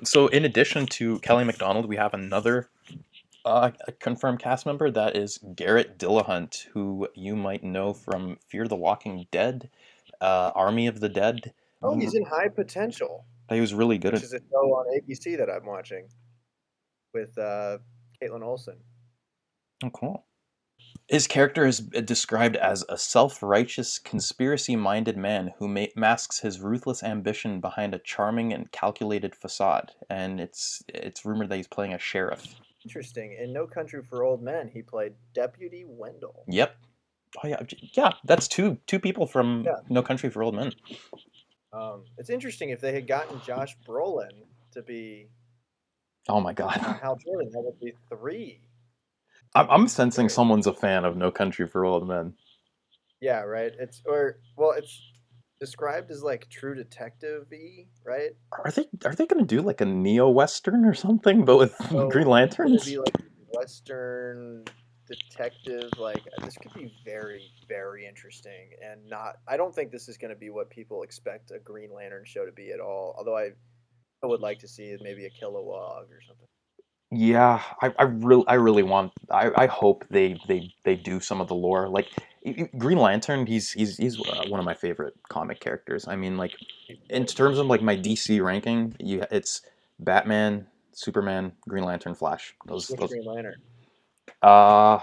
Speaker 2: So in addition to Kelly MacDonald, we have another a confirmed cast member. That is Garrett Dillahunt, who you might know from Fear the Walking Dead, Army of the Dead.
Speaker 3: Oh, he's in High Potential,
Speaker 2: He was really good
Speaker 3: which
Speaker 2: at.
Speaker 3: is a show on ABC that I'm watching with Caitlin Olsen.
Speaker 2: Oh, cool. His character is described as a self-righteous, conspiracy-minded man who masks his ruthless ambition behind a charming and calculated facade. And it's rumored that he's playing a sheriff.
Speaker 3: Interesting. In No Country for Old Men, he played Deputy Wendell.
Speaker 2: Yep. Oh yeah, yeah. That's two people from
Speaker 3: Yeah.
Speaker 2: No Country for Old Men.
Speaker 3: It's interesting if they had gotten Josh Brolin to be
Speaker 2: Oh my God.
Speaker 3: Hal Jordan, that would be 3.
Speaker 2: I'm sensing someone's a fan of No Country for Old Men.
Speaker 3: Yeah, right. It's described as like True Detective-y, right?
Speaker 2: Are they gonna do like a neo-western or something, but with
Speaker 3: So
Speaker 2: Green
Speaker 3: It'll
Speaker 2: Lanterns?
Speaker 3: be like Western detective. Like this could be very, very interesting, and not. I don't think this is going to be what people expect a Green Lantern show to be at all. Although I would like to see maybe a Kilowog or something.
Speaker 2: Yeah, I really want. I hope they do some of the lore. Like Green Lantern, he's one of my favorite comic characters. I mean, like in terms of like my DC ranking, it's Batman, Superman, Green Lantern, Flash.
Speaker 3: Which Green Lantern?
Speaker 2: Uh,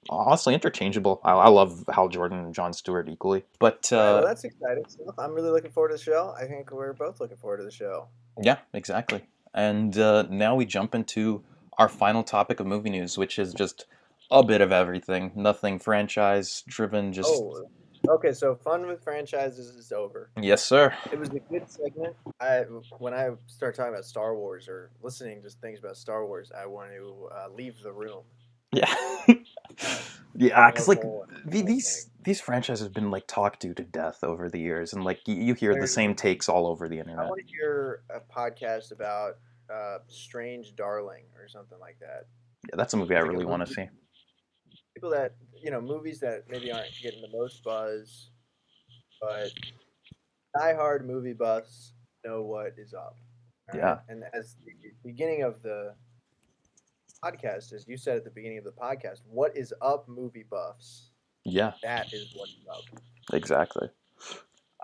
Speaker 2: honestly, interchangeable. I love Hal Jordan and Jon Stewart equally. But
Speaker 3: Well, that's exciting stuff. I'm really looking forward to the show. I think we're both looking forward to the show.
Speaker 2: yeah, exactly. And now we jump into our final topic of movie news, which is just a bit of everything. Nothing franchise driven, just.
Speaker 3: Oh, okay. So fun with franchises is over.
Speaker 2: Yes, sir.
Speaker 3: It was a good segment. When I start talking about Star Wars or listening to things about Star Wars, I want to leave the room.
Speaker 2: Yeah. Yeah, because like these franchises have been like talked to death over the years, and like you hear the same takes all over the
Speaker 3: I
Speaker 2: internet.
Speaker 3: want to hear a podcast about Strange Darling or something like that.
Speaker 2: Yeah, that's a movie I
Speaker 3: Like a
Speaker 2: really want to
Speaker 3: movie.
Speaker 2: see.
Speaker 3: People that movies that maybe aren't getting the most buzz, but diehard movie buffs know what is up. all
Speaker 2: Yeah.
Speaker 3: right? And as the beginning of the podcast, as you said at the beginning of the podcast, what is up, movie buffs?
Speaker 2: Yeah,
Speaker 3: That is what's up.
Speaker 2: exactly.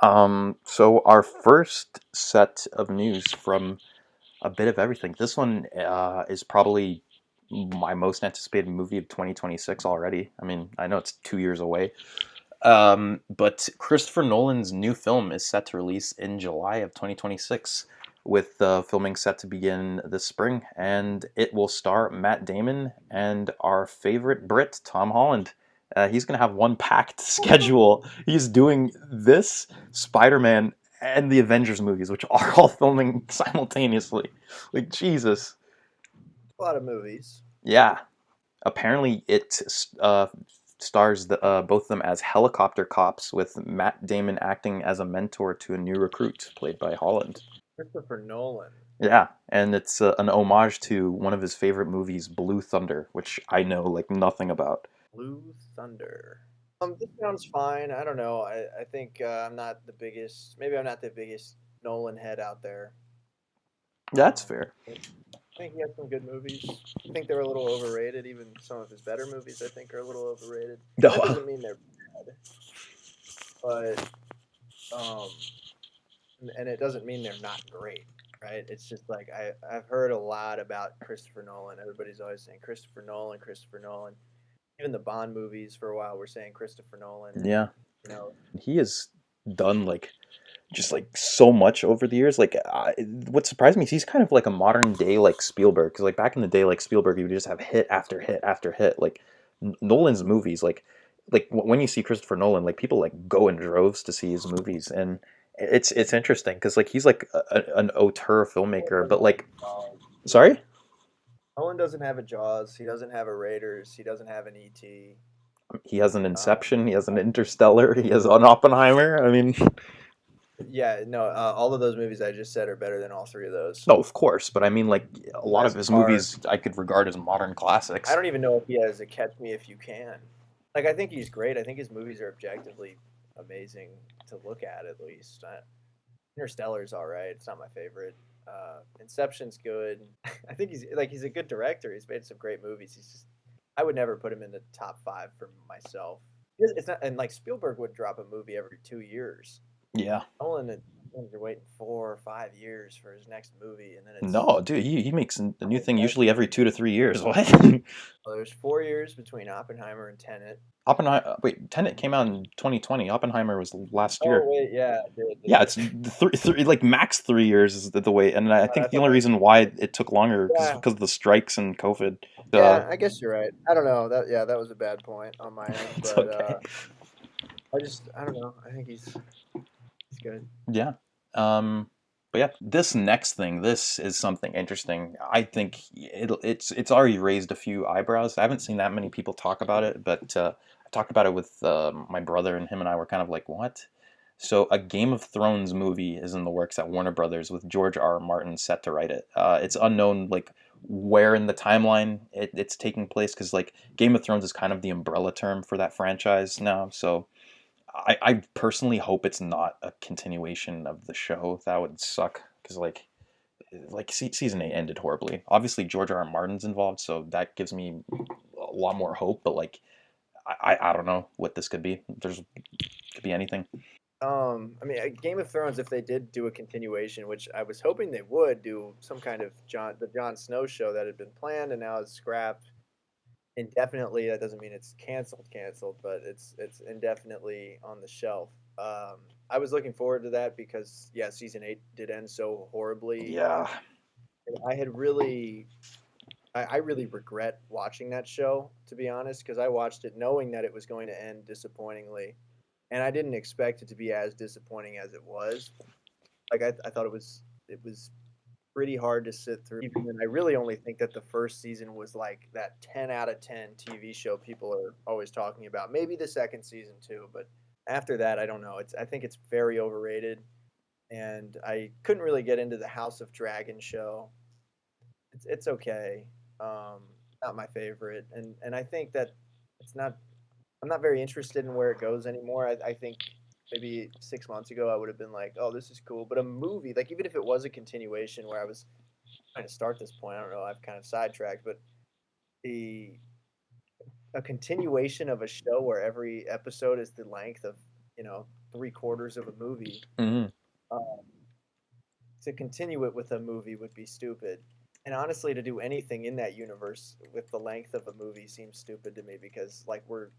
Speaker 2: So our first set of news from a bit of everything. This one is probably my most anticipated movie of 2026 already. I mean, I know it's 2 years away. But Christopher Nolan's new film is set to release in July of 2026, with filming set to begin this spring, and it will star Matt Damon and our favorite Brit, Tom Holland. He's going to have one packed schedule. He's doing this, Spider-Man, and the Avengers movies, which are all filming simultaneously. Like, Jesus.
Speaker 3: A lot of movies.
Speaker 2: Yeah. Apparently, it stars both of them as helicopter cops, with Matt Damon acting as a mentor to a new recruit, played by Holland.
Speaker 3: Christopher Nolan.
Speaker 2: Yeah, and it's an homage to one of his favorite movies, Blue Thunder, which I know like nothing about.
Speaker 3: Blue Thunder. This sounds fine. I don't know. I think I'm not the biggest. Maybe I'm not the biggest Nolan head out there.
Speaker 2: That's
Speaker 3: Um,
Speaker 2: fair.
Speaker 3: I think he has some good movies. I think they're a little overrated. Even some of his better movies, I think, are a little overrated. That
Speaker 2: No.
Speaker 3: doesn't mean they're bad, but um, and it doesn't mean they're not great, right? It's just like I've heard a lot about Christopher Nolan. Everybody's always saying Christopher Nolan, Christopher Nolan. Even the Bond movies for a while were saying Christopher Nolan.
Speaker 2: Yeah,
Speaker 3: You know,
Speaker 2: he has done like just like so much over the years. Like, what surprised me is he's kind of like a modern day like Spielberg. Because like back in the day, like Spielberg, he would just have hit after hit after hit. Like Nolan's movies, like when you see Christopher Nolan, like people like go in droves to see his movies, and it's interesting because like he's like an auteur filmmaker, but like, sorry,
Speaker 3: Nolan doesn't have a Jaws. He doesn't have a Raiders. He doesn't have an E.T.
Speaker 2: he has an
Speaker 3: Um,
Speaker 2: Inception, he has an Interstellar, he has an Oppenheimer. I mean,
Speaker 3: yeah, no, all of those movies I just said are better than all three of those.
Speaker 2: no, of course, but I mean like a lot of
Speaker 3: Jurassic
Speaker 2: his
Speaker 3: Park.
Speaker 2: movies I could regard as modern classics.
Speaker 3: I don't even know if he has a Catch Me If You Can. Like, I think he's great. I think his movies are objectively amazing to look at least. Interstellar's all right. It's not my favorite. Inception's good. I think he's a good director. He's made some great movies. He's just I would never put him in the top five for myself. It's not, and like Spielberg would drop a movie every 2 years.
Speaker 2: Yeah.
Speaker 3: Nolan, you're waiting 4 or 5 years for his next movie, and then it's
Speaker 2: No, dude, he makes a new thing
Speaker 3: that's
Speaker 2: usually every 2 to 3 years. What?
Speaker 3: well, there's 4 years between Oppenheimer and Tenet.
Speaker 2: Oppenheimer. Wait, Tenet came out in 2020. Oppenheimer was last
Speaker 3: Oh
Speaker 2: year.
Speaker 3: wait, yeah,
Speaker 2: Yeah, it's three, like max 3 years is the wait, and I think
Speaker 3: I
Speaker 2: the
Speaker 3: thought
Speaker 2: only
Speaker 3: that was
Speaker 2: reason why it took longer is
Speaker 3: yeah,
Speaker 2: because of the strikes and COVID.
Speaker 3: yeah. I guess you're right. I don't know that. Yeah, that was a bad point on my end,
Speaker 2: It's
Speaker 3: but
Speaker 2: okay.
Speaker 3: I don't know. I think he's good.
Speaker 2: Yeah. Um, but yeah, this next thing, this is something interesting. I think it's already raised a few eyebrows. I haven't seen that many people talk about it, but I talked about it with my brother, and him and I were kind of like, what? So a Game of Thrones movie is in the works at Warner Brothers with George R. R. Martin set to write it. It's unknown like where in the timeline it's taking place because like Game of Thrones is kind of the umbrella term for that franchise now. So I personally hope it's not a continuation of the show. That would suck because like season 8 ended horribly. Obviously George R. R. Martin's involved, so that gives me a lot more hope. But like I don't know what this could be. Could be anything.
Speaker 3: I mean, Game of Thrones, if they did do a continuation, which I was hoping they would do some kind of the Jon Snow show that had been planned and now is scrapped indefinitely. That doesn't mean it's canceled, but it's indefinitely on the shelf. I was looking forward to that because yeah, season 8 did end so horribly.
Speaker 2: Yeah.
Speaker 3: And I had really, I really regret watching that show, to be honest, because I watched it knowing that it was going to end disappointingly, and I didn't expect it to be as disappointing as it was. Like I thought it was pretty hard to sit through. And I really only think that the first season was like that 10 out of 10 TV show people are always talking about. Maybe the second season too, but after that, I don't know. I think it's very overrated, and I couldn't really get into the House of Dragon show. It's okay. Um, Not my favorite, and I think that it's not. I'm not very interested in where it goes anymore. I think maybe 6 months ago I would have been like, oh, this is cool. But a movie, like even if it was a continuation where I was trying to start this point, I don't know, I've kind of sidetracked, but the a continuation of a show where every episode is the length of, 3/4 of a movie.
Speaker 2: Hmm.
Speaker 3: Um, to continue it with a movie would be stupid. And honestly, to do anything in that universe with the length of a movie seems stupid to me because like we're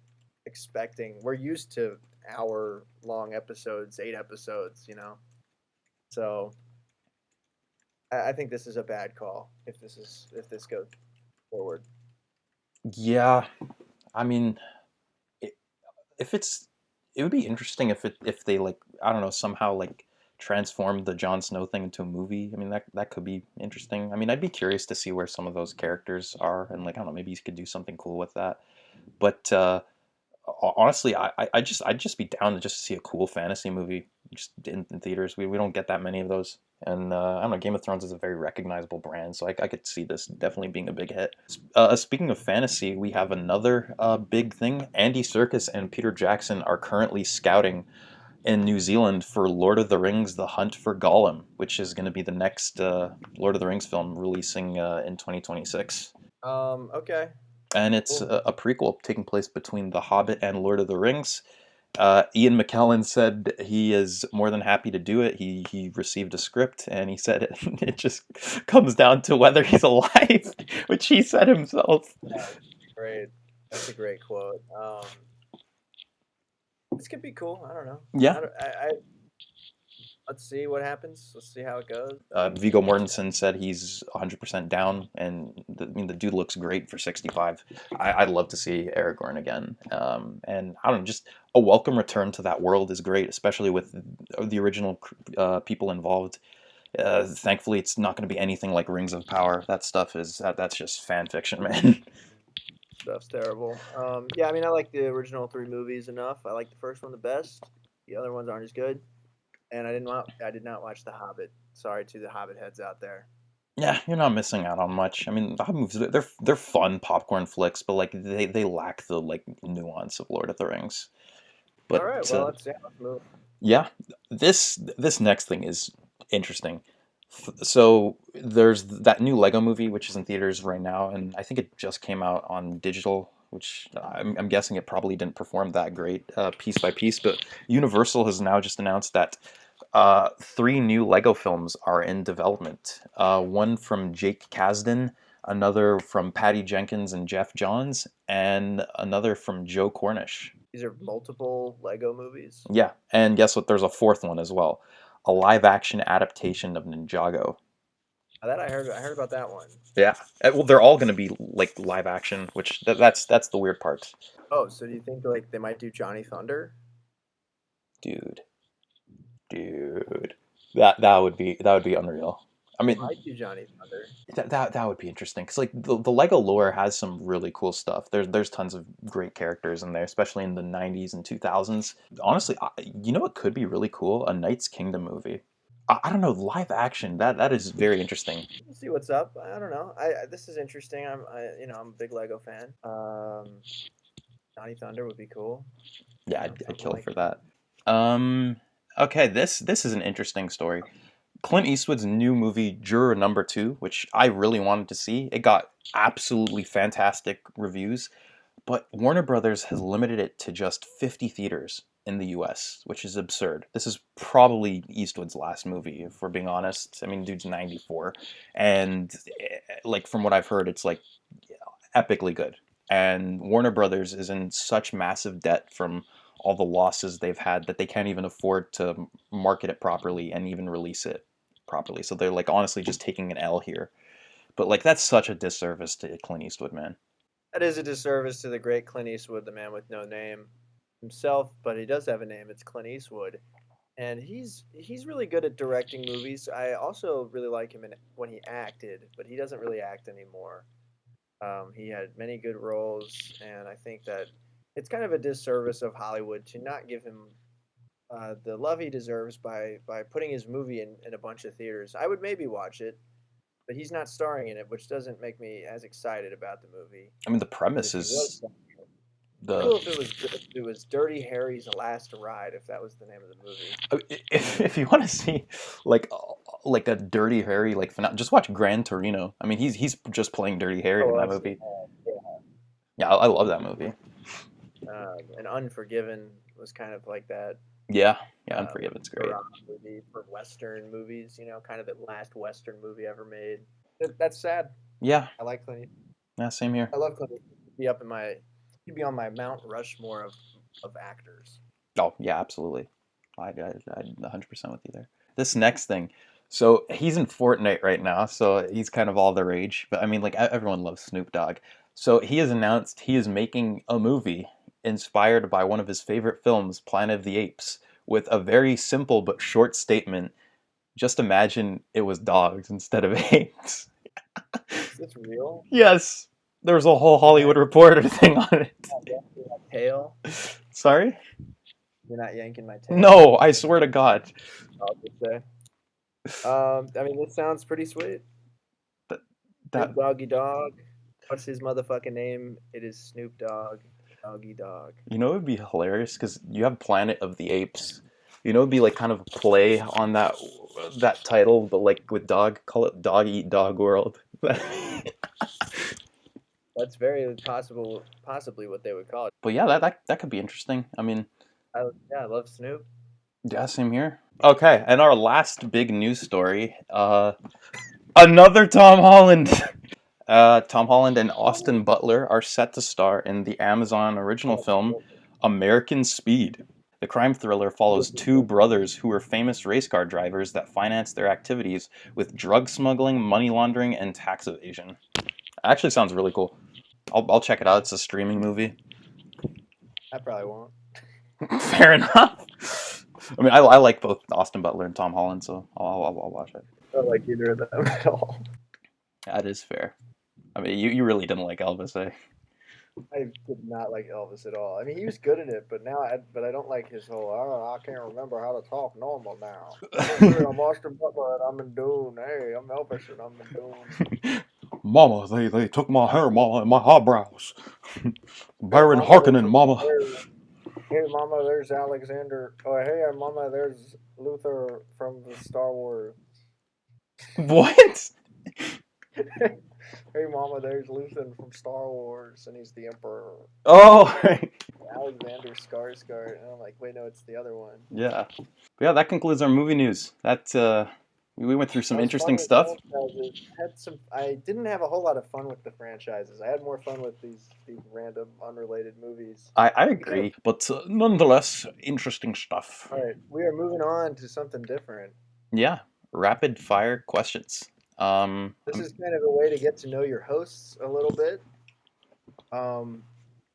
Speaker 3: used to hour long episodes, 8 episodes. So I think this is a bad call if this goes forward.
Speaker 2: Yeah. I mean, i- if it's it would be interesting if they like I don't know somehow like transform the Jon Snow thing into a movie. I mean, that could be interesting. I mean, I'd be curious to see where some of those characters are, and like I don't know, maybe you could do something cool with that. But honestly, I'd just be down to just see a cool fantasy movie just in theaters. We don't get that many of those, and I don't know. Game of Thrones is a very recognizable brand, so I could see this definitely being a big hit. Speaking of fantasy, we have another big thing. Andy Serkis and Peter Jackson are currently scouting in New Zealand for Lord of the Rings: The Hunt for Gollum, which is going to be the next Lord of the Rings film releasing in 2026.
Speaker 3: Okay.
Speaker 2: And it's
Speaker 3: Cool.
Speaker 2: a prequel taking place between The Hobbit and Lord of the Rings. Ian McKellen said he is more than happy to do it. He received a script and he said it just comes down to whether he's alive, which he said himself.
Speaker 3: Great. That's a great quote. This could be cool. I don't know.
Speaker 2: Yeah.
Speaker 3: Let's see what happens. Let's see how it goes.
Speaker 2: Viggo Mortensen said he's 100% down, and I mean the dude looks great for 65. I'd love to see Aragorn again, and I don't know, just a welcome return to that world is great, especially with the original people involved. Thankfully, it's not going to be anything like Rings of Power. That stuff that's just fan fiction, man.
Speaker 3: Stuff's terrible. Yeah, I mean, I like the original three movies enough. I like the first one the best. The other ones aren't as good. And I did not watch The Hobbit. Sorry to the Hobbit heads out there.
Speaker 2: Yeah, you're not missing out on much. I mean, the Hobbit movies they're fun popcorn flicks, but like they lack the like nuance of Lord of the Rings.
Speaker 3: All
Speaker 2: But
Speaker 3: right, well, let's move.
Speaker 2: yeah, this next thing is interesting. So there's that new Lego movie which is in theaters right now, and I think it just came out on digital, which I'm guessing it probably didn't perform that great piece by piece. But Universal has now just announced that three new Lego films are in development. One from Jake Kasdan, another from Patty Jenkins and Jeff Johns, and another from Joe Cornish.
Speaker 3: These are multiple Lego movies.
Speaker 2: Yeah, and guess what? There's a fourth one as well, a live-action adaptation of Ninjago.
Speaker 3: That I heard. I heard about that one.
Speaker 2: Yeah, well, they're all going to be like live action, which that's the weird part,
Speaker 3: Oh, so do you think like they might do Johnny Thunder?
Speaker 2: dude. That would be unreal. I
Speaker 3: They
Speaker 2: mean,
Speaker 3: might do Johnny Thunder.
Speaker 2: that would be interesting because like the Lego lore has some really cool stuff. There's tons of great characters in there, especially in the '90s and 2000s. Honestly, you know what could be really cool? A Knight's Kingdom movie. I don't know, live action. That is very interesting.
Speaker 3: We'll see what's up. I don't know. This is interesting. I'm a big Lego fan. Johnny Thunder would be cool.
Speaker 2: Yeah,
Speaker 3: You know,
Speaker 2: I'd
Speaker 3: something
Speaker 2: kill
Speaker 3: like
Speaker 2: for that. Okay, this is an interesting story. Clint Eastwood's new movie Juror Number Two, which I really wanted to see, it got absolutely fantastic reviews, but Warner Brothers has limited it to just 50 theaters in the US, which is absurd. This is probably Eastwood's last movie, if we're being honest. I mean, dude's 94, and like from what I've heard, it's like epically good. And Warner Brothers is in such massive debt from all the losses they've had that they can't even afford to market it properly and even release it properly. So they're like honestly just taking an L here. But like that's such a disservice to Clint Eastwood, man.
Speaker 3: that is a disservice to the great Clint Eastwood, the man with no name himself, but he does have a name. It's Clint Eastwood, and he's really good at directing movies. I also really like him when he acted, but he doesn't really act anymore. He had many good roles, and I think that it's kind of a disservice of Hollywood to not give him the love he deserves by putting his movie in a bunch of theaters. I would maybe watch it, but he's not starring in it, which doesn't make me as excited about the movie.
Speaker 2: I mean the
Speaker 3: But
Speaker 2: premise
Speaker 3: if he was,
Speaker 2: is
Speaker 3: cool
Speaker 2: the
Speaker 3: if it was Dirty Harry's Last Ride, if that was the name of the movie.
Speaker 2: if you want to see like like a Dirty Harry just watch Gran Torino. I mean he's just playing Dirty Harry
Speaker 3: Oh,
Speaker 2: in
Speaker 3: well,
Speaker 2: that
Speaker 3: I've seen
Speaker 2: movie.
Speaker 3: that.
Speaker 2: Yeah, I love that movie.
Speaker 3: Yeah. And Unforgiven was kind of like that.
Speaker 2: Yeah, yeah,
Speaker 3: Uh,
Speaker 2: Unforgiven's great.
Speaker 3: movie for Western movies, kind of the last Western movie ever made. That's sad.
Speaker 2: Yeah,
Speaker 3: I like Clint.
Speaker 2: yeah, same here.
Speaker 3: I love Clint. He'd be on my Mount Rushmore of actors.
Speaker 2: Oh, yeah, absolutely. I'd 100% with you there. This next thing, so he's in Fortnite right now, so he's kind of all the rage. But I mean, like everyone loves Snoop Dogg. So he has announced he is making a movie inspired by one of his favorite films, Planet of the Apes, with a very simple but short statement. Just imagine it was dogs instead of apes.
Speaker 3: Is this real?
Speaker 2: Yes, there was a whole Hollywood Reporter thing on it.
Speaker 3: Tail?
Speaker 2: Sorry?
Speaker 3: You're not yanking my tail?
Speaker 2: No, I swear to God.
Speaker 3: I'll just say. I mean, this sounds pretty sweet.
Speaker 2: That
Speaker 3: Snoop Doggy Dog. What's his motherfucking name? It is Snoop Dogg. Doggy Dog.
Speaker 2: You know, it would be hilarious because you have Planet of the Apes. You know, it'd be like kind of a play on that title, but like with dog, call it Dog Eat Dog World.
Speaker 3: That's very possibly what they would call it.
Speaker 2: But yeah, that could be interesting. I mean,
Speaker 3: I love Snoop.
Speaker 2: yeah, same here. Okay, and our last big news story, another Tom Holland. Tom Holland and Austin Butler are set to star in the Amazon original film American Speed. The crime thriller follows two brothers who were famous race car drivers that finance their activities with drug smuggling, money laundering, and tax evasion. Actually sounds really cool. I'll check it out. It's a streaming movie.
Speaker 3: I probably won't.
Speaker 2: Fair enough. I mean, I like both Austin Butler and Tom Holland, so I'll watch it.
Speaker 3: I don't like either of them at all.
Speaker 2: That is fair. I mean, you really didn't like Elvis, eh?
Speaker 3: I did not like Elvis at all. I mean, he was good at it, but I don't like his whole. Oh, I can't remember how to talk normal now. Hey, I'm Austin Butler and I'm in Dune. Hey, I'm Elvis and I'm in Dune.
Speaker 2: Mama, they took my hair, Mama, and my eyebrows. Baron Harkonnen, Mama.
Speaker 3: Hey, Mama, there's Alexander. Oh, hey, Mama, there's Luther from the Star Wars.
Speaker 2: What?
Speaker 3: Hey, Mama, there's Luthen from Star Wars, and he's the Emperor.
Speaker 2: Oh, right.
Speaker 3: Alexander Skarsgård, and I'm like, wait, no, it's the other one.
Speaker 2: Yeah. But yeah, that concludes our movie news. We went through some interesting stuff.
Speaker 3: I didn't have a whole lot of fun with the franchises. I had more fun with these random, unrelated movies.
Speaker 2: I agree, but nonetheless, interesting stuff.
Speaker 3: All right, we are moving on to something different.
Speaker 2: Yeah, rapid fire questions.
Speaker 3: This is kind of a way to get to know your hosts a little bit. I'm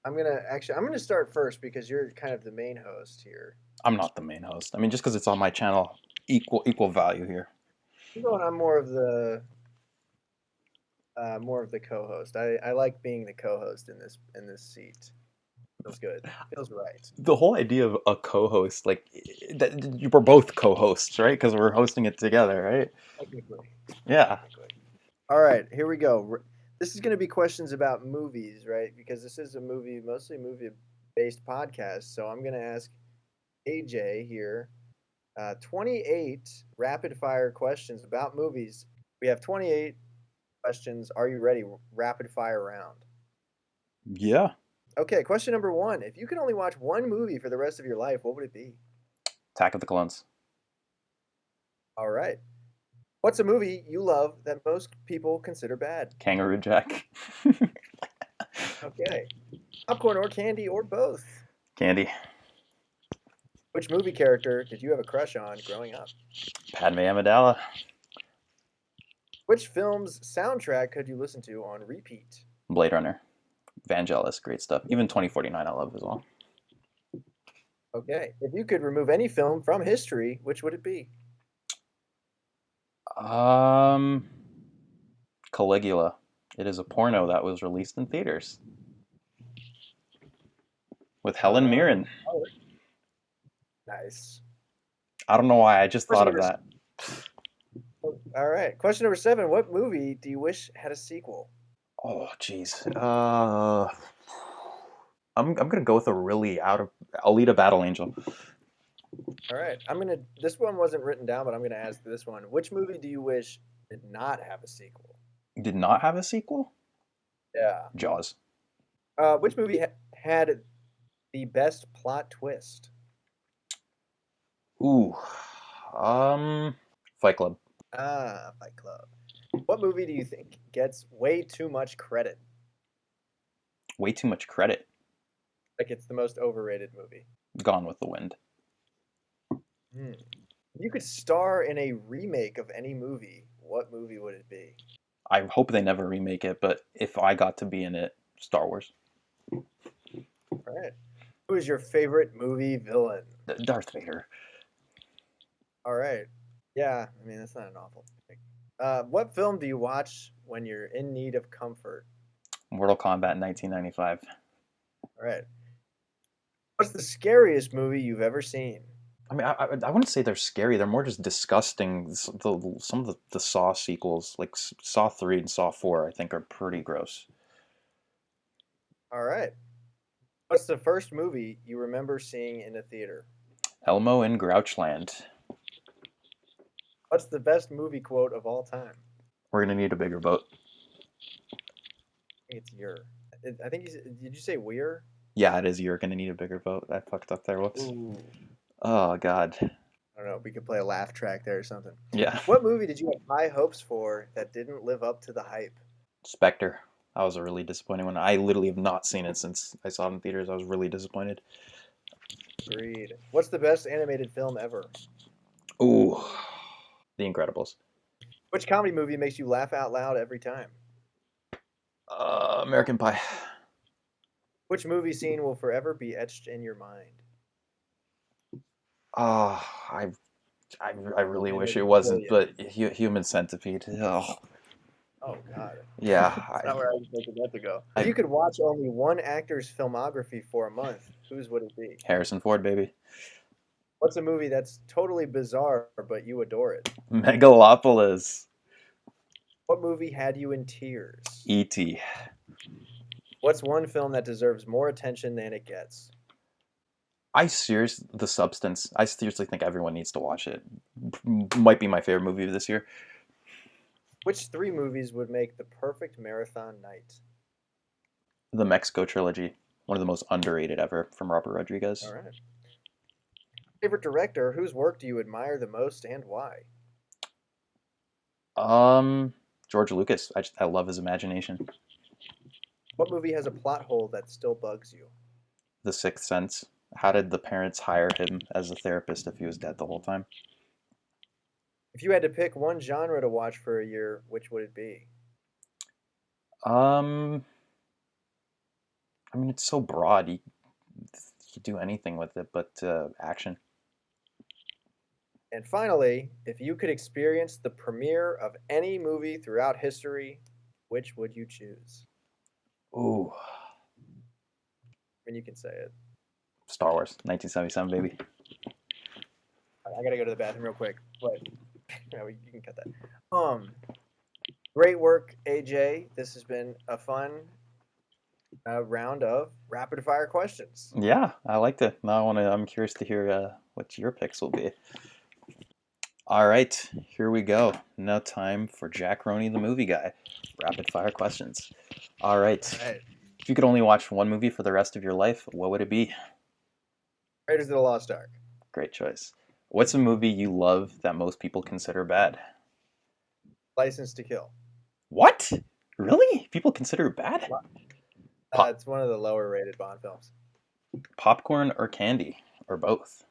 Speaker 3: gonna start first because you're kind of the main host here.
Speaker 2: I'm not the main host. I mean, just because it's on my channel, equal value here.
Speaker 3: I'm more of the co-host. I like being the co-host in this seat. Feels good. Feels right.
Speaker 2: The whole idea of a co-host, like that, we're both co-hosts, right? Because we're hosting it together, right?
Speaker 3: Technically.
Speaker 2: Yeah.
Speaker 3: All right, here we go. This is going to be questions about movies, right? Because this is mostly movie-based podcast. So I'm going to ask AJ here 28 rapid-fire questions about movies. We have 28 questions. Are you ready? Rapid-fire round.
Speaker 2: Yeah.
Speaker 3: Okay, question number 1. If you could only watch one movie for the rest of your life, what would it be?
Speaker 2: Attack of the Clones.
Speaker 3: All right. What's a movie you love that most people consider bad?
Speaker 2: Kangaroo Jack.
Speaker 3: Okay. Popcorn or candy or both?
Speaker 2: Candy.
Speaker 3: Which movie character did you have a crush on growing up?
Speaker 2: Padme Amidala.
Speaker 3: Which film's soundtrack could you listen to on repeat?
Speaker 2: Blade Runner. Vangelis, great stuff. Even 2049 I love as well.
Speaker 3: Okay. If you could remove any film from history, which would it be?
Speaker 2: Caligula. It is a porno that was released in theaters. With Helen Mirren.
Speaker 3: Oh, nice.
Speaker 2: I don't know why, I just thought of that.
Speaker 3: All right. Question number 7. What movie do you wish had a sequel?
Speaker 2: Oh, jeez. I'm gonna go with Alita Battle Angel.
Speaker 3: All right. This one wasn't written down, but I'm gonna ask this one. Which movie do you wish did not have a sequel?
Speaker 2: Did not have a sequel?
Speaker 3: Yeah.
Speaker 2: Jaws.
Speaker 3: Which movie had the best plot twist?
Speaker 2: Ooh. Fight Club.
Speaker 3: Fight Club. What movie do you think gets way too much credit?
Speaker 2: Way too much credit.
Speaker 3: Like it's the most overrated movie.
Speaker 2: Gone with the Wind.
Speaker 3: If you could star in a remake of any movie, what movie would it be?
Speaker 2: I hope they never remake it, but if I got to be in it, Star Wars.
Speaker 3: All right. Who is your favorite movie villain?
Speaker 2: Darth Vader.
Speaker 3: All right. Yeah, I mean that's not an awful pick. What film do you watch when you're in need of comfort?
Speaker 2: Mortal Kombat 1995.
Speaker 3: All right. What's the scariest movie you've ever seen?
Speaker 2: I mean, I wouldn't say they're scary. They're more just disgusting. Some of the Saw sequels, like Saw 3 and Saw 4, I think are pretty gross.
Speaker 3: All right. What's the first movie you remember seeing in a theater?
Speaker 2: Elmo in Grouchland.
Speaker 3: What's the best movie quote of all time?
Speaker 2: We're gonna need a bigger boat.
Speaker 3: I think it's your. I think did you say we're?
Speaker 2: Yeah, it is. You're gonna need a bigger boat. I fucked up there. Whoops.
Speaker 3: Ooh.
Speaker 2: Oh God.
Speaker 3: I don't know. We could play a laugh track there or something.
Speaker 2: Yeah.
Speaker 3: What movie did you have high hopes for that didn't live up to the hype?
Speaker 2: Spectre. That was a really disappointing one. I literally have not seen it since I saw it in theaters. I was really disappointed.
Speaker 3: Agreed. What's the best animated film ever?
Speaker 2: Ooh. The Incredibles.
Speaker 3: Which comedy movie makes you laugh out loud every time?
Speaker 2: American Pie.
Speaker 3: Which movie scene will forever be etched in your mind?
Speaker 2: Oh, I really wish it wasn't, but Human Centipede. Oh,
Speaker 3: Oh God.
Speaker 2: yeah.
Speaker 3: That's not where I was expecting that to go. If you could watch only one actor's filmography for a month, whose would it be?
Speaker 2: Harrison Ford, baby.
Speaker 3: What's a movie that's totally bizarre but you adore it?
Speaker 2: Megalopolis.
Speaker 3: What movie had you in tears?
Speaker 2: E.T.
Speaker 3: What's one film that deserves more attention than it gets?
Speaker 2: The Substance. I seriously think everyone needs to watch it. Might be my favorite movie of this year.
Speaker 3: Which three movies would make the perfect marathon night?
Speaker 2: The Mexico trilogy. One of the most underrated ever from Robert Rodriguez.
Speaker 3: All right. Favorite director, whose work do you admire the most and why?
Speaker 2: George Lucas. I love his imagination.
Speaker 3: What movie has a plot hole that still bugs you?
Speaker 2: The Sixth Sense. How did the parents hire him as a therapist if he was dead the whole time?
Speaker 3: If you had to pick one genre to watch for a year, which would it be?
Speaker 2: I mean, it's so broad. You do anything with it, but action.
Speaker 3: And finally, if you could experience the premiere of any movie throughout history, which would you choose?
Speaker 2: Ooh,
Speaker 3: I mean, you can say it.
Speaker 2: Star Wars, 1977, baby.
Speaker 3: I gotta go to the bathroom real quick, but yeah, you can cut that. Great work, AJ. This has been a fun round of rapid fire questions.
Speaker 2: Yeah, I liked it. Now I'm curious to hear what your picks will be. All right, here we go. Now time for Jack Roney, the movie guy. Rapid fire questions. All right. If you could only watch one movie for the rest of your life, what would it be?
Speaker 3: Raiders of the Lost Ark.
Speaker 2: Great choice. What's a movie you love that most people consider bad?
Speaker 3: License to Kill.
Speaker 2: What? Really? People consider it bad?
Speaker 3: It's one of the lower rated Bond films.
Speaker 2: Popcorn or candy? Or both?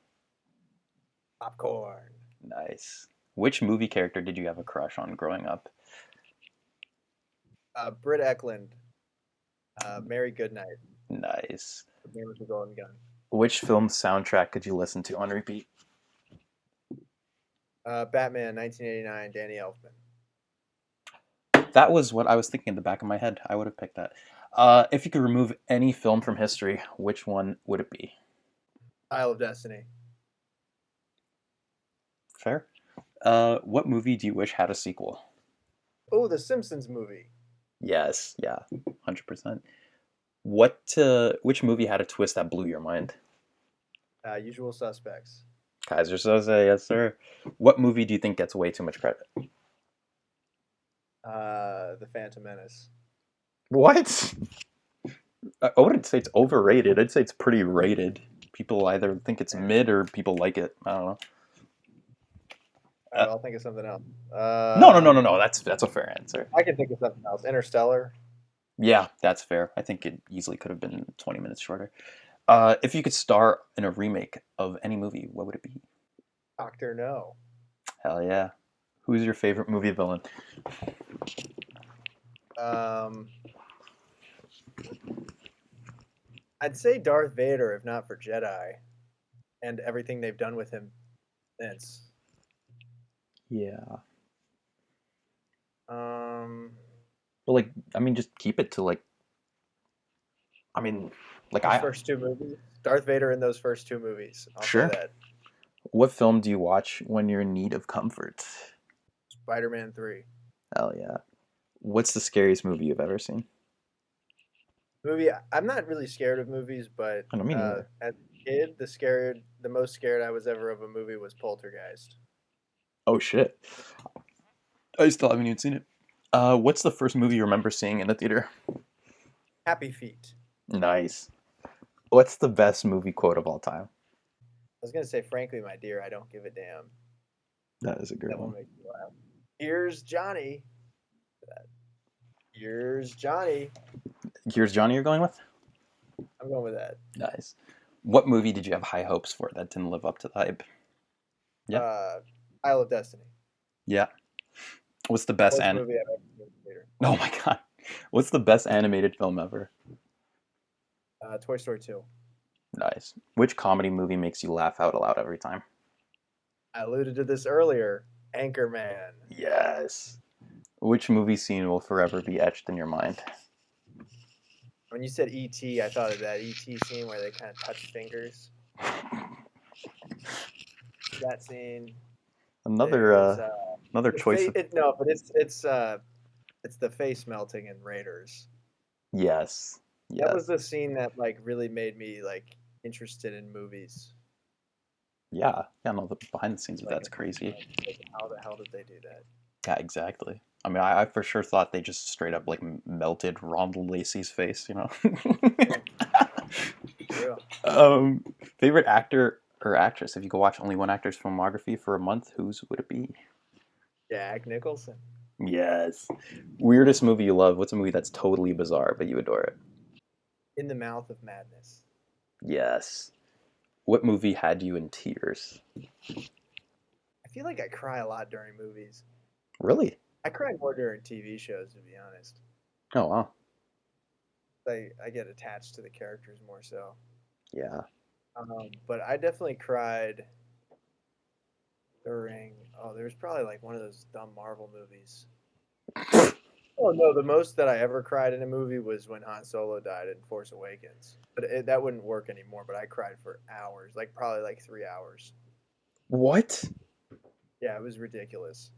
Speaker 3: Popcorn.
Speaker 2: Nice. Which movie character did you have a crush on growing up?
Speaker 3: Britt Eklund. Mary Goodnight.
Speaker 2: Nice.
Speaker 3: The Man with the Golden Gun.
Speaker 2: Which film soundtrack could you listen to on repeat?
Speaker 3: Batman, 1989, Danny Elfman.
Speaker 2: That was what I was thinking in the back of my head. I would have picked that. If you could remove any film from history, which one would it be?
Speaker 3: Isle of Destiny.
Speaker 2: Fair. What movie do you wish had a sequel?
Speaker 3: Oh, the Simpsons movie.
Speaker 2: Yes, yeah, 100%. Which movie had a twist that blew your mind?
Speaker 3: Usual Suspects.
Speaker 2: Kaiser Soze, yes sir. What movie do you think gets way too much credit?
Speaker 3: The Phantom Menace.
Speaker 2: What? I wouldn't say it's overrated. I'd say it's pretty rated. People either think it's mid or people like it. I don't know.
Speaker 3: I'll think of something else.
Speaker 2: No. That's a fair answer.
Speaker 3: I can think of something else. Interstellar.
Speaker 2: Yeah, that's fair. I think it easily could have been 20 minutes shorter. If you could star in a remake of any movie, what would it be?
Speaker 3: Doctor No.
Speaker 2: Hell yeah. Who's your favorite movie villain?
Speaker 3: I'd say Darth Vader if not for Jedi and everything they've done with him since.
Speaker 2: Yeah.
Speaker 3: Um,
Speaker 2: But like, I mean, just keep it to like, I mean, like
Speaker 3: those
Speaker 2: I
Speaker 3: first two movies. Darth Vader in those first two movies. I'll say
Speaker 2: sure.
Speaker 3: that.
Speaker 2: What film do you watch when you're in need of comfort?
Speaker 3: Spider-Man 3.
Speaker 2: Hell yeah. What's the scariest movie you've ever seen?
Speaker 3: I'm not really scared of movies, but
Speaker 2: I don't mean either.
Speaker 3: as a kid, the most scared I was ever of a movie was Poltergeist.
Speaker 2: Oh shit. I still haven't even seen it. What's the first movie you remember seeing in the theater?
Speaker 3: Happy Feet.
Speaker 2: Nice. What's the best movie quote of all time?
Speaker 3: I was gonna say, frankly, my dear, I don't give a damn.
Speaker 2: That is a great
Speaker 3: That one
Speaker 2: one.
Speaker 3: makes me laugh. Here's Johnny. Here's Johnny.
Speaker 2: Here's Johnny you're going with?
Speaker 3: I'm going with that.
Speaker 2: Nice. What movie did you have high hopes for that didn't live up to the hype? Yeah.
Speaker 3: Isle of Destiny.
Speaker 2: Yeah. What's the best
Speaker 3: Worst movie I've ever seen in the theater.
Speaker 2: Oh my god. What's the best animated film ever?
Speaker 3: Toy Story 2.
Speaker 2: Nice. Which comedy movie makes you laugh out loud every time?
Speaker 3: I alluded to this earlier. Anchorman.
Speaker 2: Yes. Which movie scene will forever be etched in your mind?
Speaker 3: When you said E.T., I thought of that E.T. scene where they kind of touch fingers. That scene.
Speaker 2: Another another
Speaker 3: The
Speaker 2: choice.
Speaker 3: no, but it's the face melting in Raiders.
Speaker 2: Yes.
Speaker 3: That was
Speaker 2: Yes.
Speaker 3: the scene that like really made me like interested in movies.
Speaker 2: Yeah. Yeah, no, the behind the scenes of
Speaker 3: Like,
Speaker 2: that's crazy.
Speaker 3: like, how the hell did they do that?
Speaker 2: Yeah, exactly. I mean, I for sure thought they just straight up like melted Ronald Lacey's face, you know?
Speaker 3: Real.
Speaker 2: um, favorite actor or actress? If you could watch only one actor's filmography for a month, whose would it be?
Speaker 3: Jack Nicholson.
Speaker 2: Yes. Weirdest movie you love? What's a movie that's totally bizarre but you adore it?
Speaker 3: In the Mouth of Madness.
Speaker 2: Yes. What movie had you in tears?
Speaker 3: I feel like I cry a lot during movies.
Speaker 2: Really?
Speaker 3: I cry more during TV shows, to be honest.
Speaker 2: Oh wow.
Speaker 3: I get attached to the characters more so.
Speaker 2: Yeah.
Speaker 3: But I definitely cried during. Oh, there was probably like one of those dumb Marvel movies. Oh no, the most that I ever cried in a movie was when Han Solo died in Force Awakens. But that wouldn't work anymore. But I cried for hours, like probably like 3 hours.
Speaker 2: What?
Speaker 3: Yeah, it was ridiculous.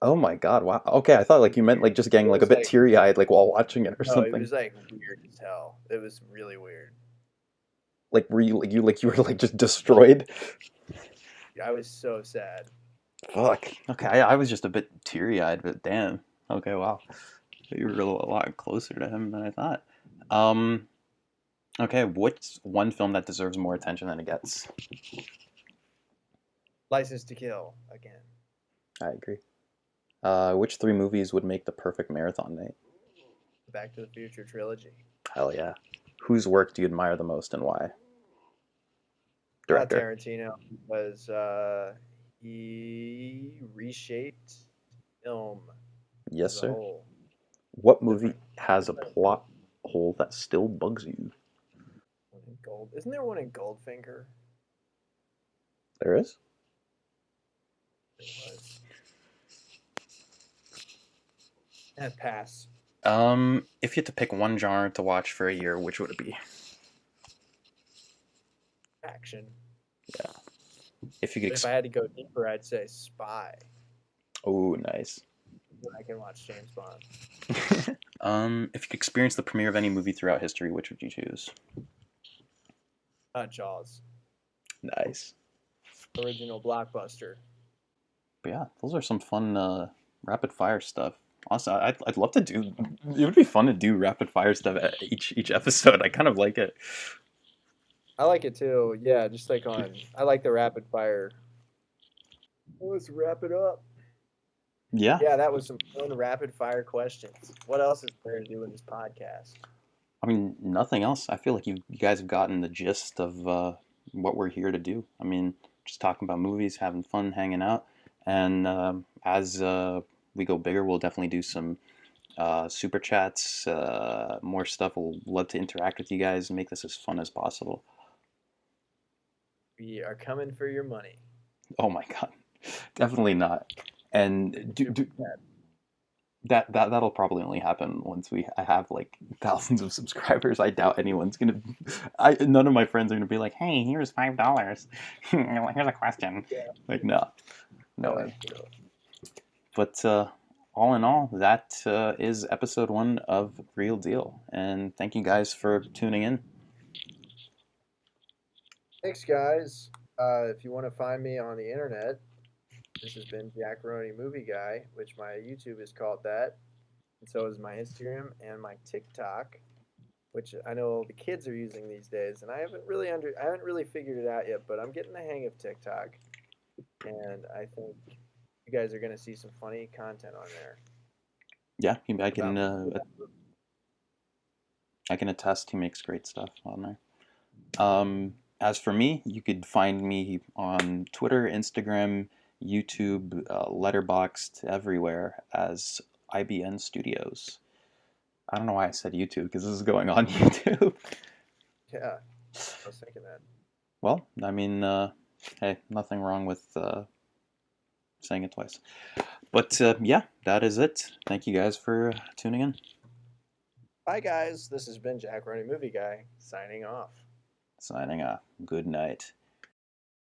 Speaker 2: Oh my god, wow. Okay, I thought like you meant like just getting
Speaker 3: It
Speaker 2: like a
Speaker 3: was
Speaker 2: bit
Speaker 3: like
Speaker 2: teary-eyed like while watching it or
Speaker 3: no, it
Speaker 2: something.
Speaker 3: was like weird as hell. It was really weird.
Speaker 2: Like were you were like just destroyed?
Speaker 3: I was so sad.
Speaker 2: Fuck. Okay, I was just a bit teary-eyed, but damn. Okay, wow. You were a lot closer to him than I thought. Um, okay, what's one film that deserves more attention than it gets?
Speaker 3: License to Kill again.
Speaker 2: I agree. Which three movies would make the perfect marathon night?
Speaker 3: Back to the Future trilogy.
Speaker 2: Hell yeah. Whose work do you admire the most and why? Director.
Speaker 3: Tarantino because he reshaped film
Speaker 2: Yes,
Speaker 3: as a
Speaker 2: sir.
Speaker 3: whole.
Speaker 2: What movie has a plot hole that still bugs you?
Speaker 3: Gold. Isn't there one in Goldfinger?
Speaker 2: There is?
Speaker 3: There was. And pass.
Speaker 2: If you had to pick one genre to watch for a year, which would it be?
Speaker 3: Action.
Speaker 2: Yeah. If you could.
Speaker 3: If I had to go deeper, I'd say Spy.
Speaker 2: Oh, nice.
Speaker 3: I can watch James Bond.
Speaker 2: If you could experience the premiere of any movie throughout history, which would you choose?
Speaker 3: Jaws.
Speaker 2: Nice.
Speaker 3: Original blockbuster.
Speaker 2: But yeah, those are some fun rapid fire stuff. Also, I'd love to do. It would be fun to do rapid fire stuff at each episode. I kind of like it.
Speaker 3: I like it too. Yeah, just like I like the rapid fire. Let's wrap it up.
Speaker 2: Yeah.
Speaker 3: Yeah, that was some fun rapid fire questions. What else is there to do in this podcast?
Speaker 2: I mean, nothing else. I feel like you guys have gotten the gist of what we're here to do. I mean, just talking about movies, having fun, hanging out, and as we go bigger, we'll definitely do some super chats, more stuff. We'll love to interact with you guys and make this as fun as possible.
Speaker 3: We are coming for your money.
Speaker 2: Oh my god, definitely not. And that'll probably only happen once I have like thousands of subscribers. I doubt anyone's gonna. None of my friends are gonna be like, "Hey, here's $5. Here's a question."
Speaker 3: Yeah.
Speaker 2: Like, no
Speaker 3: Yeah,
Speaker 2: way. But all in all, that is episode 1 of Real Deal. And thank you guys for tuning in.
Speaker 3: Thanks, guys. If you want to find me on the internet, this has been Jack Roney Movie Guy, which my YouTube is called that, and so is my Instagram and my TikTok, which I know the kids are using these days, and I haven't really figured it out yet, but I'm getting the hang of TikTok, and I think you guys are gonna see some funny content on there.
Speaker 2: Yeah,
Speaker 3: About
Speaker 2: I can attest he makes great stuff on there. As for me, you could find me on Twitter, Instagram, YouTube, Letterboxd, everywhere as IBN Studios. I don't know why I said YouTube because this is going on YouTube.
Speaker 3: Yeah, I was thinking that.
Speaker 2: Well, I mean, hey, nothing wrong with saying it twice. But yeah, that is it. Thank you guys for tuning in.
Speaker 3: Bye, guys. This has been Jack Roney Movie Guy signing off.
Speaker 2: Signing off. Good night.